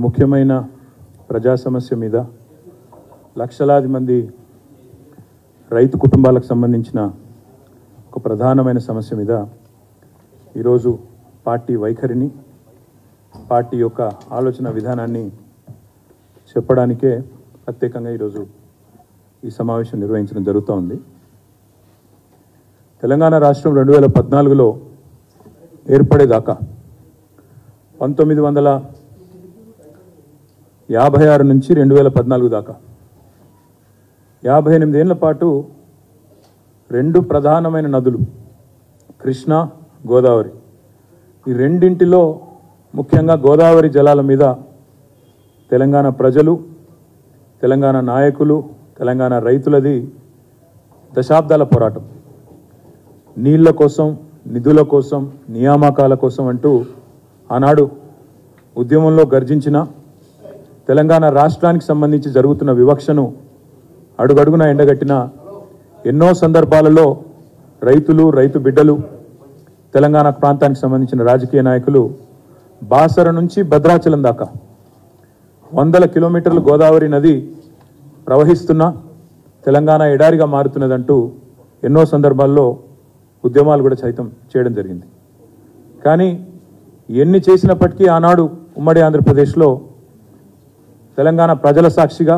ముఖ్యమైన ప్రజా సమస్య మీద లక్షలాది మంది రైతు కుటుంబాలకు సంబంధించిన ఒక ప్రధానమైన సమస్య మీద ఈరోజు పార్టీ వైఖరిని పార్టీ యొక్క ఆలోచన విధానాన్ని చెప్పడానికే ప్రత్యేకంగా ఈరోజు ఈ సమావేశం నిర్వహించడం జరుగుతోంది. తెలంగాణ రాష్ట్రం 2014లో ఏర్పడేదాకా 1956 నుంచి 2014 దాకా 58 ఏళ్ల పాటు రెండు ప్రధానమైన నదులు కృష్ణ గోదావరి, ఈ రెండింటిలో ముఖ్యంగా గోదావరి జలాల మీద తెలంగాణ ప్రజలు, తెలంగాణ నాయకులు, తెలంగాణ రైతులది దశాబ్దాల పోరాటం. నీళ్ల కోసం, నిధుల కోసం, నియామకాల కోసం అంటూ ఆనాడు ఉద్యమంలో గర్జించిన తెలంగాణ రాష్ట్రానికి సంబంధించి జరుగుతున్న వివక్షను అడుగడుగున ఎండగట్టిన ఎన్నో సందర్భాలలో రైతులు, రైతు బిడ్డలు, తెలంగాణ ప్రాంతానికి సంబంధించిన రాజకీయ నాయకులు బాసర నుంచి భద్రాచలం దాకా 100 కిలోమీటర్లు గోదావరి నది ప్రవహిస్తున్న తెలంగాణ ఎడారిగా మారుతున్నదంటూ ఎన్నో సందర్భాల్లో ఉద్యమాలు కూడా సైతం చేయడం జరిగింది. కానీ ఎన్ని చేసినప్పటికీ ఆనాడు ఉమ్మడి ఆంధ్రప్రదేశ్లో తెలంగాణ ప్రజల సాక్షిగా,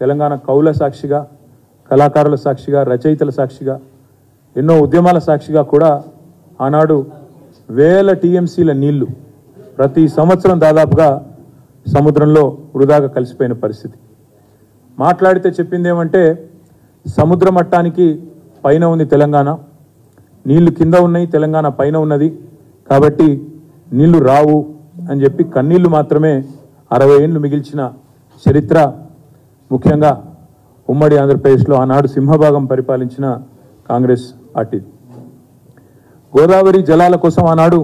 తెలంగాణ కౌల సాక్షిగా, కళాకారుల సాక్షిగా, రచయితల సాక్షిగా, ఎన్నో ఉద్యమాల సాక్షిగా కూడా ఆనాడు వేల టీఎంసీల నీళ్లు ప్రతి సంవత్సరం దాదాపుగా సముద్రంలో వృధాగా కలిసిపోయిన పరిస్థితి. మాట్లాడితే చెప్పిందేమంటే సముద్ర మట్టానికి పైన ఉంది తెలంగాణ, నీళ్లు కింద ఉన్నాయి, తెలంగాణ పైన ఉన్నది, కాబట్టి నీళ్లు రావు అని చెప్పి కన్నీళ్లు మాత్రమే 60 ఏళ్ళు మిగిల్చిన చరిత్ర ముఖ్యంగా ఉమ్మడి ఆంధ్రప్రదేశ్లో ఆనాడు సింహభాగం పరిపాలించిన కాంగ్రెస్ పార్టీ. గోదావరి జలాల కోసం ఆనాడు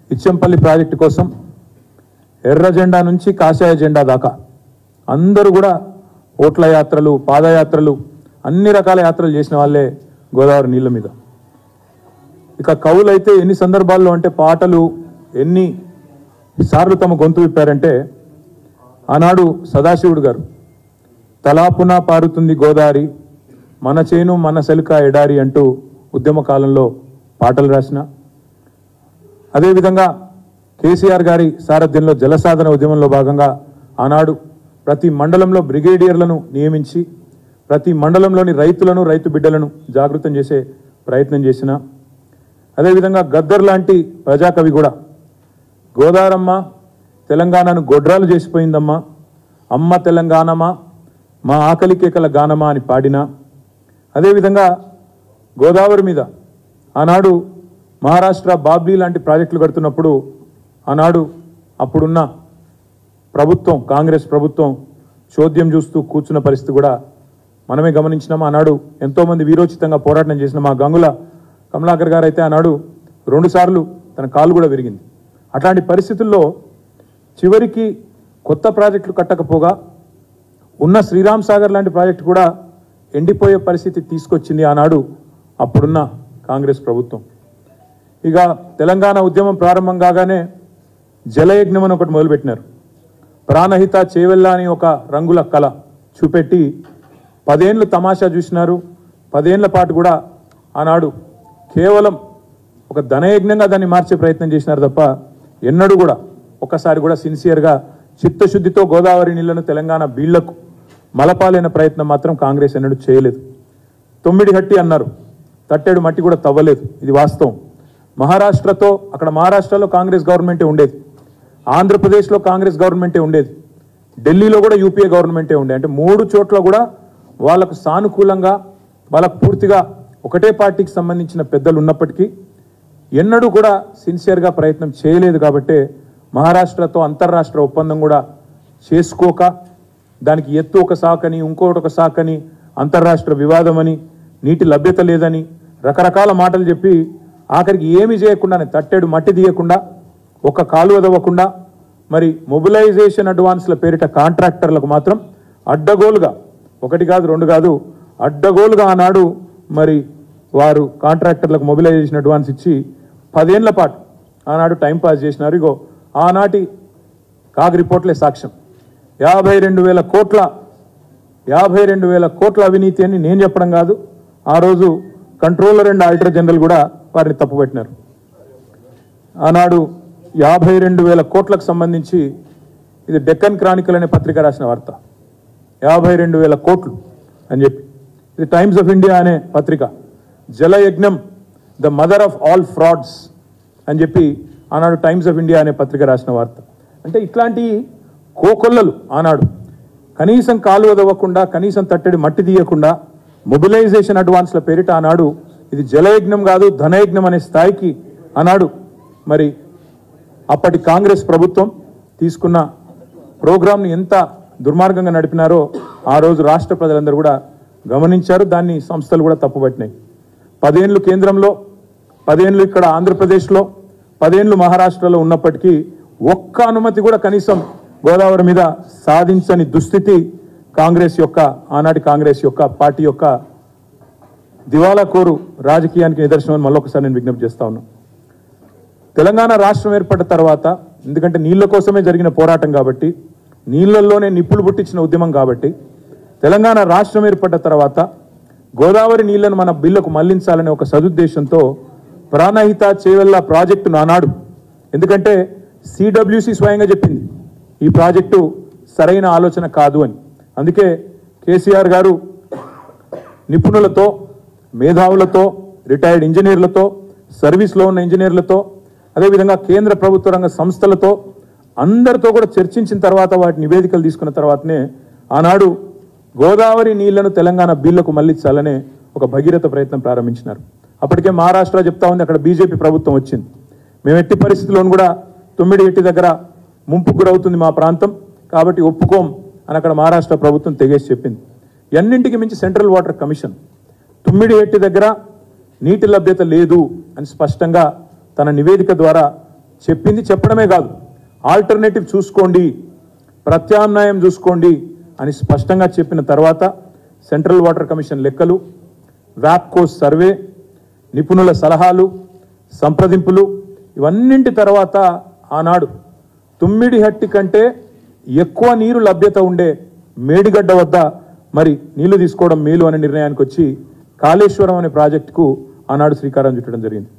ఇచ్చంపల్లి ప్రాజెక్టు కోసం ఎర్ర జెండా నుంచి కాషాయ జెండా దాకా అందరూ కూడా ఓట్ల యాత్రలు, పాదయాత్రలు, అన్ని రకాల యాత్రలు చేసిన వాళ్ళే గోదావరి నీళ్ళ మీద. ఇక కవులైతే ఎన్ని సందర్భాల్లో అంటే పాటలు ఎన్ని సార్లు తమ గొంతు విప్పారంటే ఆనాడు సదాశివుడు గారు తలాపున పారుతుంది గోదావరి, మన చేను మన సెలుక ఎడారి అంటూ ఉద్యమ కాలంలో పాటలు రాసిన, అదేవిధంగా కేసీఆర్ గారి సారథ్యంలో జలసాధన ఉద్యమంలో భాగంగా ఆనాడు ప్రతి మండలంలో బ్రిగేడియర్లను నియమించి ప్రతి మండలంలోని రైతులను, రైతు బిడ్డలను జాగృతం చేసే ప్రయత్నం చేసిన, అదేవిధంగా గద్దర్ లాంటి ప్రజాకవి కూడా గోదారమ్మ తెలంగాణను గొడ్రాలు చేసిపోయిందమ్మా, అమ్మ తెలంగాణమా మా ఆకలి కేకల గానమా అని పాడిన, అదేవిధంగా గోదావరి మీద ఆనాడు మహారాష్ట్ర బాబ్లీ లాంటి ప్రాజెక్టులు కడుతున్నప్పుడు ఆనాడు అప్పుడున్న ప్రభుత్వం, కాంగ్రెస్ ప్రభుత్వం చోద్యం చూస్తూ కూర్చున్న పరిస్థితి కూడా మనమే గమనించినాం. ఆనాడు ఎంతోమంది వీరోచితంగా పోరాటం చేసిన మా గంగుల కమలాకర్ గారు అయితే ఆనాడు 2 సార్లు తన కాలు కూడా విరిగింది. అట్లాంటి పరిస్థితుల్లో చివరికి కొత్త ప్రాజెక్టులు కట్టకపోగా ఉన్న శ్రీరామ్ సాగర్ లాంటి ప్రాజెక్టు కూడా ఎండిపోయే పరిస్థితి తీసుకొచ్చింది ఆనాడు అప్పుడున్న కాంగ్రెస్ ప్రభుత్వం. ఇక తెలంగాణ ఉద్యమం ప్రారంభం కాగానే జలయజ్ఞం అని ఒకటి మొదలుపెట్టినారు. ప్రాణహిత చేవెళ్ళ అని ఒక రంగుల కళ చూపెట్టి 10 ఏళ్ళు తమాషా చూసినారు. 10 ఏళ్ల పాటు కూడా ఆనాడు కేవలం ఒక ధనయజ్ఞంగా దాన్ని మార్చే ప్రయత్నం చేసినారు తప్ప ఎన్నడూ కూడా ఒక్కసారి కూడా సిన్సియర్గా చిత్తశుద్ధితో గోదావరి నీళ్లను తెలంగాణ బీళ్లకు మలపాలైన ప్రయత్నం మాత్రం కాంగ్రెస్ ఎన్నడూ చేయలేదు. 9 హట్టి అన్నారు, తట్టేడు మట్టి కూడా తవ్వలేదు, ఇది వాస్తవం. మహారాష్ట్రతో అక్కడ మహారాష్ట్రలో కాంగ్రెస్ గవర్నమెంటే ఉండేది, ఆంధ్రప్రదేశ్లో కాంగ్రెస్ గవర్నమెంటే ఉండేది, ఢిల్లీలో కూడా యూపీఏ గవర్నమెంటే ఉండేది. అంటే 3 చోట్ల కూడా వాళ్ళకు సానుకూలంగా, వాళ్ళకు పూర్తిగా ఒకటే పార్టీకి సంబంధించిన పెద్దలు ఉన్నప్పటికీ ఎన్నడూ కూడా సిన్సియర్గా ప్రయత్నం చేయలేదు. కాబట్టే మహారాష్ట్రతో అంతర్రాష్ట్ర ఒప్పందం కూడా చేసుకోక దానికి ఎత్తు ఒక సాకని, ఇంకోటి ఒక సాకని, అంతర్రాష్ట్ర వివాదమని, నీటి లభ్యత లేదని రకరకాల మాటలు చెప్పి ఆఖరికి ఏమీ చేయకుండానే తట్టేడు మట్టి తీయకుండా, ఒక కాలువ తవ్వకుండా, మరి మొబిలైజేషన్ అడ్వాన్స్ల పేరిట కాంట్రాక్టర్లకు మాత్రం అడ్డగోలుగా, 1 కాదు 2 కాదు, అడ్డగోలుగా ఆనాడు మరి వారు కాంట్రాక్టర్లకు మొబిలైజేషన్ అడ్వాన్స్ ఇచ్చి 10 ఏళ్ల పాటు ఆనాడు టైంపాస్ చేసినారు. ఇగో ఆనాటి కాగ్ రిపోర్ట్లే సాక్ష్యం. 52,000 కోట్ల అవినీతి అని నేను చెప్పడం కాదు, ఆ రోజు కంట్రోలర్ అండ్ ఆడిటర్ జనరల్ కూడా వారిని తప్పుపట్టినారు. ఆనాడు 52,000 కోట్లకు సంబంధించి ఇది డెక్కన్ క్రానికల్ అనే పత్రిక రాసిన వార్త. 52,000 కోట్లు అని చెప్పి, ఇది టైమ్స్ ఆఫ్ ఇండియా అనే పత్రిక Jalayagnam the mother of all frauds అని చెప్పి ఆనాడు టైమ్స్ ఆఫ్ ఇండియా అనే పత్రిక రాసిన వార్త. అంటే ఇట్లాంటి కోకొల్లలు ఆనాడు కనీసం కాలు వదవకుండా, కనీసం తట్టడి మట్టి తీయకుండా మొబిలైజేషన్ అడ్వాన్స్ల పేరిట ఆనాడు ఇది జలయజ్ఞం కాదు ధనయజ్ఞం అనే స్థాయికి ఆనాడు మరి అప్పటి కాంగ్రెస్ ప్రభుత్వం తీసుకున్న ప్రోగ్రాంని ఎంత దుర్మార్గంగా నడిపినారో ఆ రోజు రాష్ట్ర ప్రజలందరూ కూడా గమనించారు. దాన్ని సంస్థలు కూడా తప్పుపట్టినాయి. 10 ఏళ్ళు కేంద్రంలో, 10 ఏళ్ళు ఇక్కడ ఆంధ్రప్రదేశ్లో, 10 ఏళ్ళు మహారాష్ట్రలో ఉన్నప్పటికీ ఒక్క అనుమతి కూడా కనీసం గోదావరి మీద సాధించని దుస్థితి ఆనాటి కాంగ్రెస్ యొక్క పార్టీ యొక్క దివాలా కోరు రాజకీయానికి నిదర్శనం అని మళ్ళొకసారి నేను విజ్ఞప్తి చేస్తా ఉన్నాను. తెలంగాణ రాష్ట్రం ఏర్పడిన తర్వాత, ఎందుకంటే నీళ్ల కోసమే జరిగిన పోరాటం కాబట్టి, నీళ్లలోనే నిప్పులు పుట్టించిన ఉద్యమం కాబట్టి, తెలంగాణ రాష్ట్రం ఏర్పడ్డ తర్వాత గోదావరి నీళ్లను మన బిల్లుకు మళ్లించాలనే ఒక సదుద్దేశంతో ప్రాణహిత చేవెళ్ల ప్రాజెక్టును ఆనాడు, ఎందుకంటే సిడబ్ల్యూసి స్వయంగా చెప్పింది ఈ ప్రాజెక్టు సరైన ఆలోచన కాదు అని. అందుకే కేసీఆర్ గారు నిపుణులతో, మేధావులతో, రిటైర్డ్ ఇంజనీర్లతో, సర్వీస్లో ఉన్న ఇంజనీర్లతో, అదేవిధంగా కేంద్ర ప్రభుత్వ రంగ సంస్థలతో అందరితో కూడా చర్చించిన తర్వాత, వాటి నివేదికలు తీసుకున్న తర్వాతనే ఆనాడు గోదావరి నీళ్లను తెలంగాణ బిల్లుకు మళ్లించాలనే ఒక భగీరథ ప్రయత్నం ప్రారంభించినారు. అప్పటికే మహారాష్ట్ర చెప్తా ఉంది, అక్కడ బీజేపీ ప్రభుత్వం వచ్చింది. మేము ఎట్టి పరిస్థితుల్లోనూ కూడా తుమ్మిడి ఎట్టి దగ్గర ముంపుకు గురవుతుంది మా ప్రాంతం, కాబట్టి ఒప్పుకోం అని అక్కడ మహారాష్ట్ర ప్రభుత్వం తెగేసి చెప్పింది. ఎన్నింటికి మించి సెంట్రల్ వాటర్ కమిషన్ తుమ్మిడి ఎట్టి దగ్గర నీటి లభ్యత లేదు అని స్పష్టంగా తన నివేదిక ద్వారా చెప్పింది. చెప్పడమే కాదు, ఆల్టర్నేటివ్ చూసుకోండి, ప్రత్యామ్నాయం చూసుకోండి అని స్పష్టంగా చెప్పిన తర్వాత సెంట్రల్ వాటర్ కమిషన్ లెక్కలు, వ్యాప్కో సర్వే, నిపుణుల సలహాలు, సంప్రదింపులు, ఇవన్నింటి తర్వాత ఆనాడు తుమ్మిడిహట్టి కంటే ఎక్కువ నీరు లభ్యత ఉండే మేడిగడ్డ వద్ద మరి నీళ్లు తీసుకోవడం మేలు అనే నిర్ణయానికి వచ్చి కాళేశ్వరం అనే ప్రాజెక్టుకు ఆనాడు శ్రీకారం చుట్టడం జరిగింది.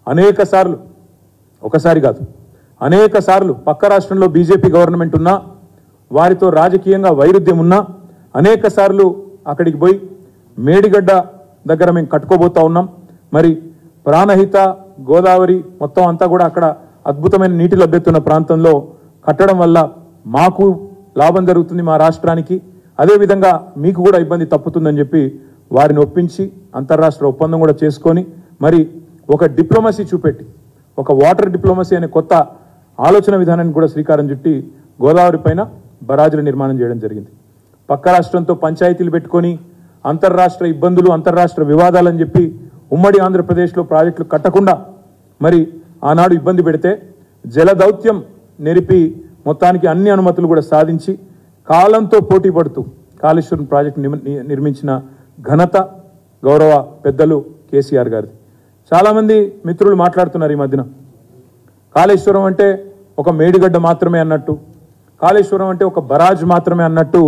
అనేక సార్లు, ఒకసారి కాదు అనేక సార్లు పక్క రాష్ట్రంలో బీజేపీ గవర్నమెంట్ ఉన్నా, వారితో రాజకీయంగా వైరుధ్యం ఉన్నా అనేక సార్లు అక్కడికి పోయి మేడిగడ్డ దగ్గర మేము కట్టుకోబోతా ఉన్నాం, మరి ప్రాణహిత గోదావరి మొత్తం అంతా కూడా అక్కడ అద్భుతమైన నీటి లభ్యత ఉన్న ప్రాంతంలో కట్టడం వల్ల మాకు లాభం జరుగుతుంది, మా రాష్ట్రానికి, అదేవిధంగా మీకు కూడా ఇబ్బంది తప్పుతుందని చెప్పి వారిని ఒప్పించి అంతర్రాష్ట్ర ఒప్పందం కూడా చేసుకొని మరి ఒక డిప్లొమసీ చూపెట్టి, ఒక వాటర్ డిప్లొమసీ అనే కొత్త ఆలోచన విధానాన్ని కూడా శ్రీకారం చుట్టి గోదావరి పైన బరాజుల నిర్మాణం చేయడం జరిగింది. పక్క రాష్ట్రంతో పంచాయతీలు పెట్టుకొని అంతర్రాష్ట్ర ఇబ్బందులు, అంతర్రాష్ట్ర వివాదాలని చెప్పి ఉమ్మడి ఆంధ్రప్రదేశ్లో ప్రాజెక్టులు కట్టకుండా మరి ఆనాడు ఇబ్బంది పెడితే జల దౌత్యం నెరిపి మొత్తానికి అన్ని అనుమతులు కూడా సాధించి కాలంతో పోటీ పడుతూ కాళేశ్వరం ప్రాజెక్టు నిర్మించిన ఘనత గౌరవ పెద్దలు కేసీఆర్ గారిది. చాలామంది మిత్రులు మాట్లాడుతున్నారు ఈ మధ్యన, కాళేశ్వరం అంటే ఒక మేడిగడ్డ మాత్రమే అన్నట్టు, కాళేశ్వరం అంటే ఒక బరాజ్ మాత్రమే అన్నట్టు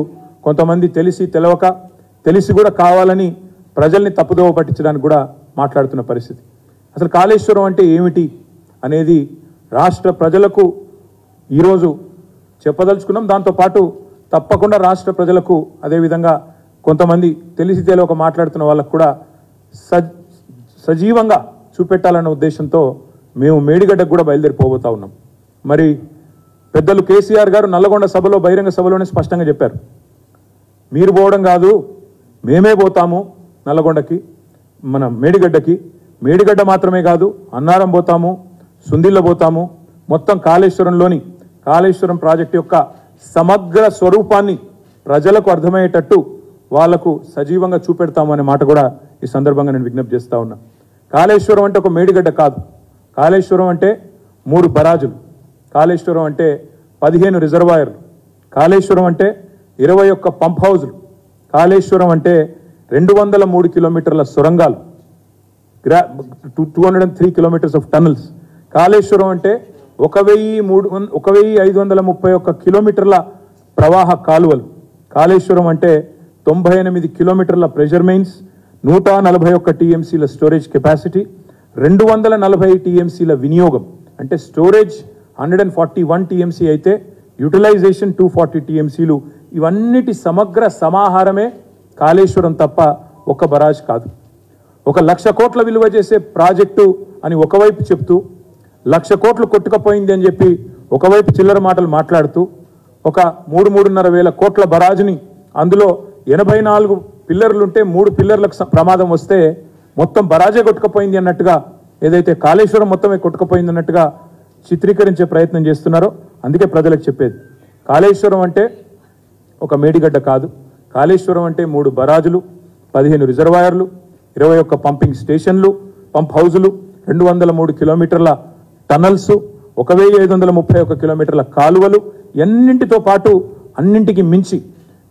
కొంతమంది తెలిసి తెలవక, తెలిసి కూడా కావాలని ప్రజల్ని తప్పుదోవ పట్టించడానికి కూడా మాట్లాడుతున్న పరిస్థితి. అసలు కాళేశ్వరం అంటే ఏమిటి అనేది రాష్ట్ర ప్రజలకు ఈరోజు చెప్పదలుచుకున్నాం. దాంతోపాటు తప్పకుండా రాష్ట్ర ప్రజలకు, అదేవిధంగా కొంతమంది తెలిసి తెలియక మాట్లాడుతున్న వాళ్ళకు కూడా సజీవంగా చూపెట్టాలన్న ఉద్దేశంతో మేము మేడిగడ్డకు కూడా బయలుదేరిపోబోతా ఉన్నాం. మరి పెద్దలు కేసీఆర్ గారు నల్లగొండ సభలో, బహిరంగ సభలోనే స్పష్టంగా చెప్పారు, మీరు పోవడం కాదు మేమే పోతాము నల్లగొండకి, మన మేడిగడ్డకి. మేడిగడ్డ మాత్రమే కాదు, అన్నారం పోతాము, సుందిల్ల పోతాము, మొత్తం కాళేశ్వరం ప్రాజెక్టు యొక్క సమగ్ర స్వరూపాన్ని ప్రజలకు అర్థమయ్యేటట్టు వాళ్లకు సజీవంగా చూపెడతాము అనే మాట కూడా ఈ సందర్భంగా నేను విజ్ఞప్తి చేస్తా ఉన్నా. కాళేశ్వరం అంటే ఒక మేడిగడ్డ కాదు, కాళేశ్వరం అంటే 3 బరాజులు, కాళేశ్వరం అంటే 15 రిజర్వాయర్లు, కాళేశ్వరం అంటే 21 పంప్ హౌజులు, కాళేశ్వరం అంటే 203 కిలోమీటర్ల సొరంగాలు, 203 కిలోమీటర్స్ ఆఫ్ టనల్స్, కాళేశ్వరం అంటే 1,531 కిలోమీటర్ల ప్రవాహ కాలువలు. కాళేశ్వరం అంటే 98 కిలోమీటర్ల ప్రెషర్ మెయిన్స్, 141 టీఎంసీల స్టోరేజ్ కెపాసిటీ, 240 టీఎంసీల వినియోగం. అంటే స్టోరేజ్ 141 టీఎంసీ అయితే యూటిలైజేషన్ 240 టీఎంసీలు. ఇవన్నిటి సమగ్ర సమాహారమే కాళేశ్వరం తప్ప ఒక బరాజ్ కాదు. 1,00,000 కోట్ల విలువ చేసే ప్రాజెక్టు అని ఒకవైపు చెప్తూ 1,00,000 కోట్లు కొట్టుకుపోయింది అని చెప్పి ఒకవైపు చిల్లర మాటలు మాట్లాడుతూ 3,500 వేల కోట్ల బరాజుని అందులో 84 పిల్లర్లుంటే 3 పిల్లర్లకు ప్రమాదం వస్తే మొత్తం బరాజే కొట్టుకుపోయింది అన్నట్టుగా, ఏదైతే కాళేశ్వరం మొత్తమే కొట్టుకుపోయింది అన్నట్టుగా చిత్రీకరించే ప్రయత్నం చేస్తున్నారో అందుకే ప్రజలకు చెప్పేది, కాళేశ్వరం అంటే ఒక మేడిగడ్డ కాదు. కాళేశ్వరం అంటే 3 బరాజులు, 15 రిజర్వాయర్లు, 21 పంపింగ్ స్టేషన్లు, పంప్ హౌజులు, 203 కిలోమీటర్ల టనల్స్, 1,531 కిలోమీటర్ల కాలువలు, ఎన్నింటితో పాటు అన్నింటికి మించి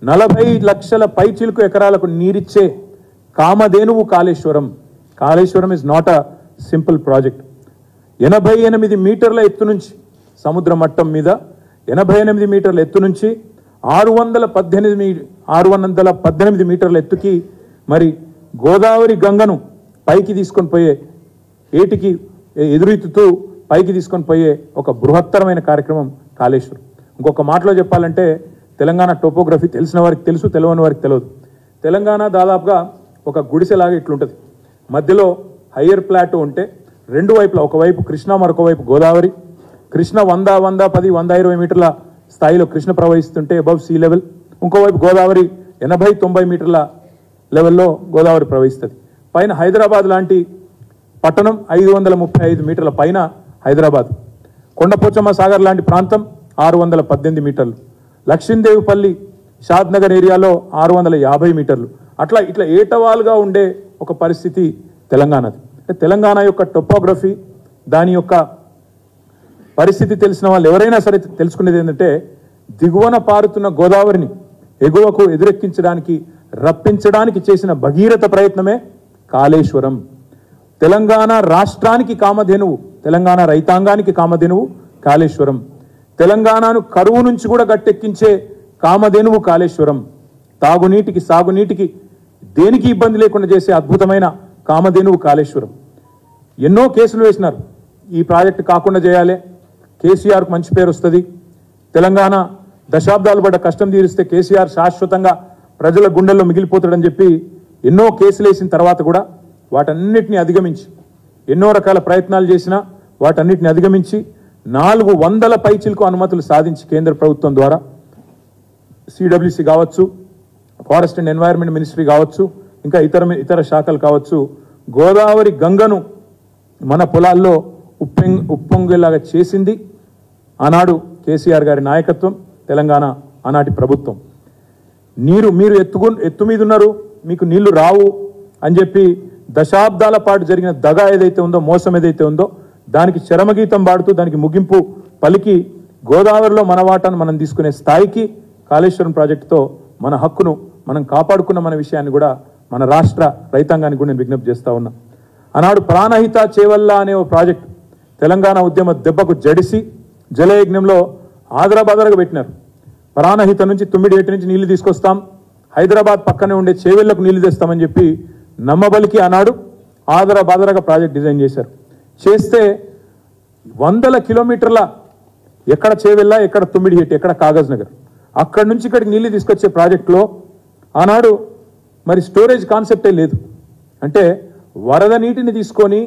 40 లక్షల పైచిలుకు ఎకరాలకు నీరిచ్చే కామధేనువు Kaleshwaram. Kaleshwaram is not a simple project. 88 మీటర్ల ఎత్తు నుంచి సముద్ర మట్టం మీద 88 మీటర్ల ఎత్తు నుంచి 618 మీటర్ల ఎత్తుకి మరి గోదావరి గంగను పైకి తీసుకొని పోయే, ఏటికి ఎదురెత్తుతూ పైకి తీసుకొని పోయే ఒక బృహత్తరమైన కార్యక్రమం కాళేశ్వరం. ఇంకొక మాటలో చెప్పాలంటే తెలంగాణ టోపోగ్రఫీ తెలిసిన వారికి తెలుసు, తెలియని వారికి తెలియదు. తెలంగాణ దాదాపుగా ఒక గుడిసెలాగా ఇట్లుంటుంది. మధ్యలో హయ్యర్ ప్లాటో ఉంటే రెండు వైపులా, ఒకవైపు కృష్ణ మరొక వైపు గోదావరి. కృష్ణ 100, 110, 120 మీటర్ల స్థాయిలో కృష్ణ ప్రవహిస్తుంటే అబవ్ సీ లెవెల్. ఇంకోవైపు గోదావరి 80, 90 మీటర్ల లెవెల్లో గోదావరి ప్రవహిస్తుంది. పైన హైదరాబాద్ లాంటి పట్టణం 535 మీటర్ల పైన హైదరాబాద్. కొండపోచమ్మ సాగర్ లాంటి ప్రాంతం 618 మీటర్లు. లక్ష్మీదేవిపల్లి షాద్ నగర్ ఏరియాలో 650 మీటర్లు. ఇట్లా ఏటవాలుగా ఉండే ఒక పరిస్థితి తెలంగాణది. తెలంగాణ యొక్క టోపోగ్రఫీ, దాని యొక్క పరిస్థితి తెలిసిన వాళ్ళు ఎవరైనా సరే తెలుసుకునేది ఏంటంటే, దిగువన పారుతున్న గోదావరిని ఎగువకు ఎదురెక్కించడానికి, రప్పించడానికి చేసిన భగీరథ ప్రయత్నమే కాళేశ్వరం. తెలంగాణ రాష్ట్రానికి కామధేనువు, తెలంగాణ రైతాంగానికి కామధేనువు కాళేశ్వరం. తెలంగాణను కరువు నుంచి కూడా గట్టెక్కించే కామధేనువు కాళేశ్వరం. తాగునీటికి, సాగునీటికి, దేనికి ఇబ్బంది లేకుండా చేసే అద్భుతమైన కామధేనువు కాళేశ్వరం. ఎన్నో కేసులు వేసినారు, ఈ ప్రాజెక్టు కాకుండా చేయాలి, కేసీఆర్కు మంచి పేరు వస్తుంది, తెలంగాణ దశాబ్దాలు పడ్డ కష్టం తీరిస్తే కేసీఆర్ శాశ్వతంగా ప్రజల గుండెల్లో మిగిలిపోతాడని చెప్పి ఎన్నో కేసులు వేసిన తర్వాత కూడా వాటన్నిటిని అధిగమించి, ఎన్నో రకాల ప్రయత్నాలు చేసినా వాటన్నిటిని అధిగమించి 400 పైచిలకు అనుమతులు సాధించి కేంద్ర ప్రభుత్వం ద్వారా, సిడబ్ల్యూసి కావచ్చు, ఫారెస్ట్ అండ్ ఎన్వైరన్మెంట్ మినిస్ట్రీ కావచ్చు, ఇంకా ఇతర శాఖలు కావచ్చు, గోదావరి గంగను మన పొలాల్లో ఉప్పొంగేలాగా చేసింది ఆనాడు కేసీఆర్ గారి నాయకత్వం, తెలంగాణ ఆనాటి ప్రభుత్వం. మీరు ఎత్తు మీద ఉన్నారు, మీకు నీళ్లు రావు అని చెప్పి దశాబ్దాల పాటు జరిగిన దగా ఏదైతే ఉందో, మోసం ఏదైతే ఉందో, దానికి చరమగీతం పాడుతూ దానికి ముగింపు పలికి గోదావరిలో మన వాటాను మనం తీసుకునే స్థాయికి కాళేశ్వరం ప్రాజెక్టుతో మన హక్కును మనం కాపాడుకున్న మన విషయాన్ని కూడా మన రాష్ట్ర రైతాంగానికి కూడా నేను విజ్ఞప్తి చేస్తా ఉన్నా. ఆనాడు ప్రాణహిత చేవల్ల అనే ఓ ప్రాజెక్ట్ తెలంగాణ ఉద్యమ దెబ్బకు జడిసి జలయజ్ఞంలో ఆదరాబాదరగా పెట్టినారు. ప్రాణహిత నుంచి తుమ్మిడిహెట్టి నుంచి నీళ్లు తీసుకొస్తాం, హైదరాబాద్ పక్కనే ఉండే చేవెళ్లకు నీళ్లు తెస్తామని చెప్పి నమ్మబలికి ఆనాడు ఆదరాబాదరగా ప్రాజెక్ట్ డిజైన్ చేశారు. చేస్తే 100 కిలోమీటర్ల, ఎక్కడ చేవెళ్ళ, ఎక్కడ తుమ్మిడిహెట్టి, ఎక్కడ కాగజ్ నగర్, అక్కడి నుంచి ఇక్కడికి నీళ్లు తీసుకొచ్చే ప్రాజెక్టులో ఆనాడు మరి స్టోరేజ్ కాన్సెప్టే లేదు. అంటే వరద నీటిని తీసుకొని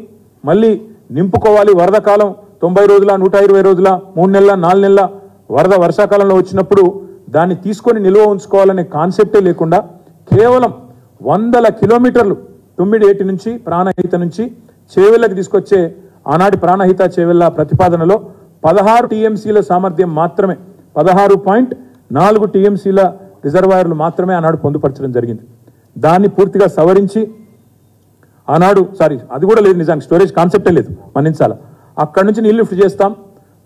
మళ్ళీ నింపుకోవాలి, వరద కాలం 90 రోజుల, 120 రోజుల, 3 నెలల, 4 నెలల వరద వర్షాకాలంలో వచ్చినప్పుడు దాన్ని తీసుకొని నిల్వ ఉంచుకోవాలనే కాన్సెప్టే లేకుండా కేవలం 100 కిలోమీటర్లు తుమ్మిడిహెట్టి నుంచి, ప్రాణహిత నుంచి చేవెళ్ళకి తీసుకొచ్చే ఆనాటి ప్రాణహిత చేవెళ్ళ ప్రతిపాదనలో 16 టీఎంసీల సామర్థ్యం మాత్రమే, 16.4 టీఎంసీల రిజర్వాయర్లు మాత్రమే ఆనాడు పొందుపరచడం జరిగింది. దాన్ని పూర్తిగా సవరించి ఆనాడు, అది కూడా లేదు, నిజానికి స్టోరేజ్ కాన్సెప్టే లేదు, మన్నించాల. అక్కడి నుంచి నీళ్లు లిఫ్ట్ చేస్తాం,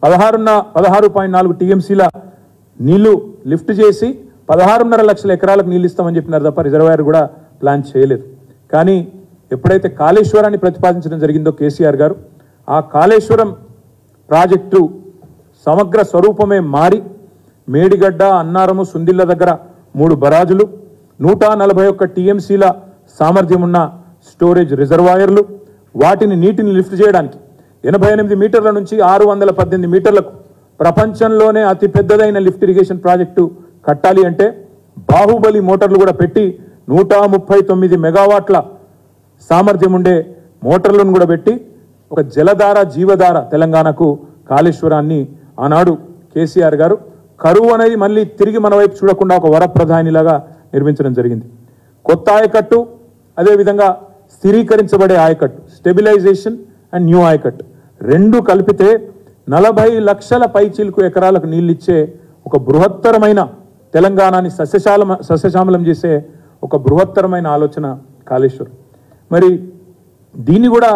16.4 టీఎంసీల నీళ్లు లిఫ్ట్ చేసి 16.5 లక్షల ఎకరాలకు నీళ్ళు ఇస్తామని చెప్పినారు తప్ప రిజర్వాయర్ కూడా ప్లాన్ చేయలేదు. కానీ ఎప్పుడైతే కాళేశ్వరాన్ని ప్రతిపాదించడం జరిగిందో కేసీఆర్ గారు, ఆ కాళేశ్వరం ప్రాజెక్టు సమగ్ర స్వరూపమే మారి మేడిగడ్డ, అన్నారము, సుందిళ్ల దగ్గర 3 బరాజులు, 141 టీఎంసీల సామర్థ్యం ఉన్న స్టోరేజ్ రిజర్వాయర్లు, వాటిని నీటిని లిఫ్ట్ చేయడానికి 88 మీటర్ల నుంచి 618 మీటర్లకు ప్రపంచంలోనే అతి పెద్దదైన లిఫ్ట్ ఇరిగేషన్ ప్రాజెక్టు కట్టాలి అంటే బాహుబలి మోటార్లు కూడా పెట్టి 139 మెగావాట్ల సామర్థ్యం ఉండే మోటార్లను కూడా పెట్టి ఒక జలధార, జీవధార తెలంగాణకు కాళేశ్వరాన్ని ఆనాడు కేసీఆర్ గారు కరువు అనేది మళ్ళీ తిరిగి మన వైపు చూడకుండా ఒక వరప్రధానిలాగా నిర్మించడం జరిగింది. కొత్త ఆయకట్టు, అదేవిధంగా స్థిరీకరించబడే ఆయకట్టు, స్టెబిలైజేషన్ అండ్ న్యూ ఆయకట్టు రెండు కలిపితే 40 లక్షల పైచీలకు ఎకరాలకు నీళ్ళిచ్చే ఒక బృహత్తరమైన తెలంగాణని సస్యశ్యామలం చేసే ఒక బృహత్తరమైన ఆలోచన కాళేశ్వరం. మరి దీన్ని కూడా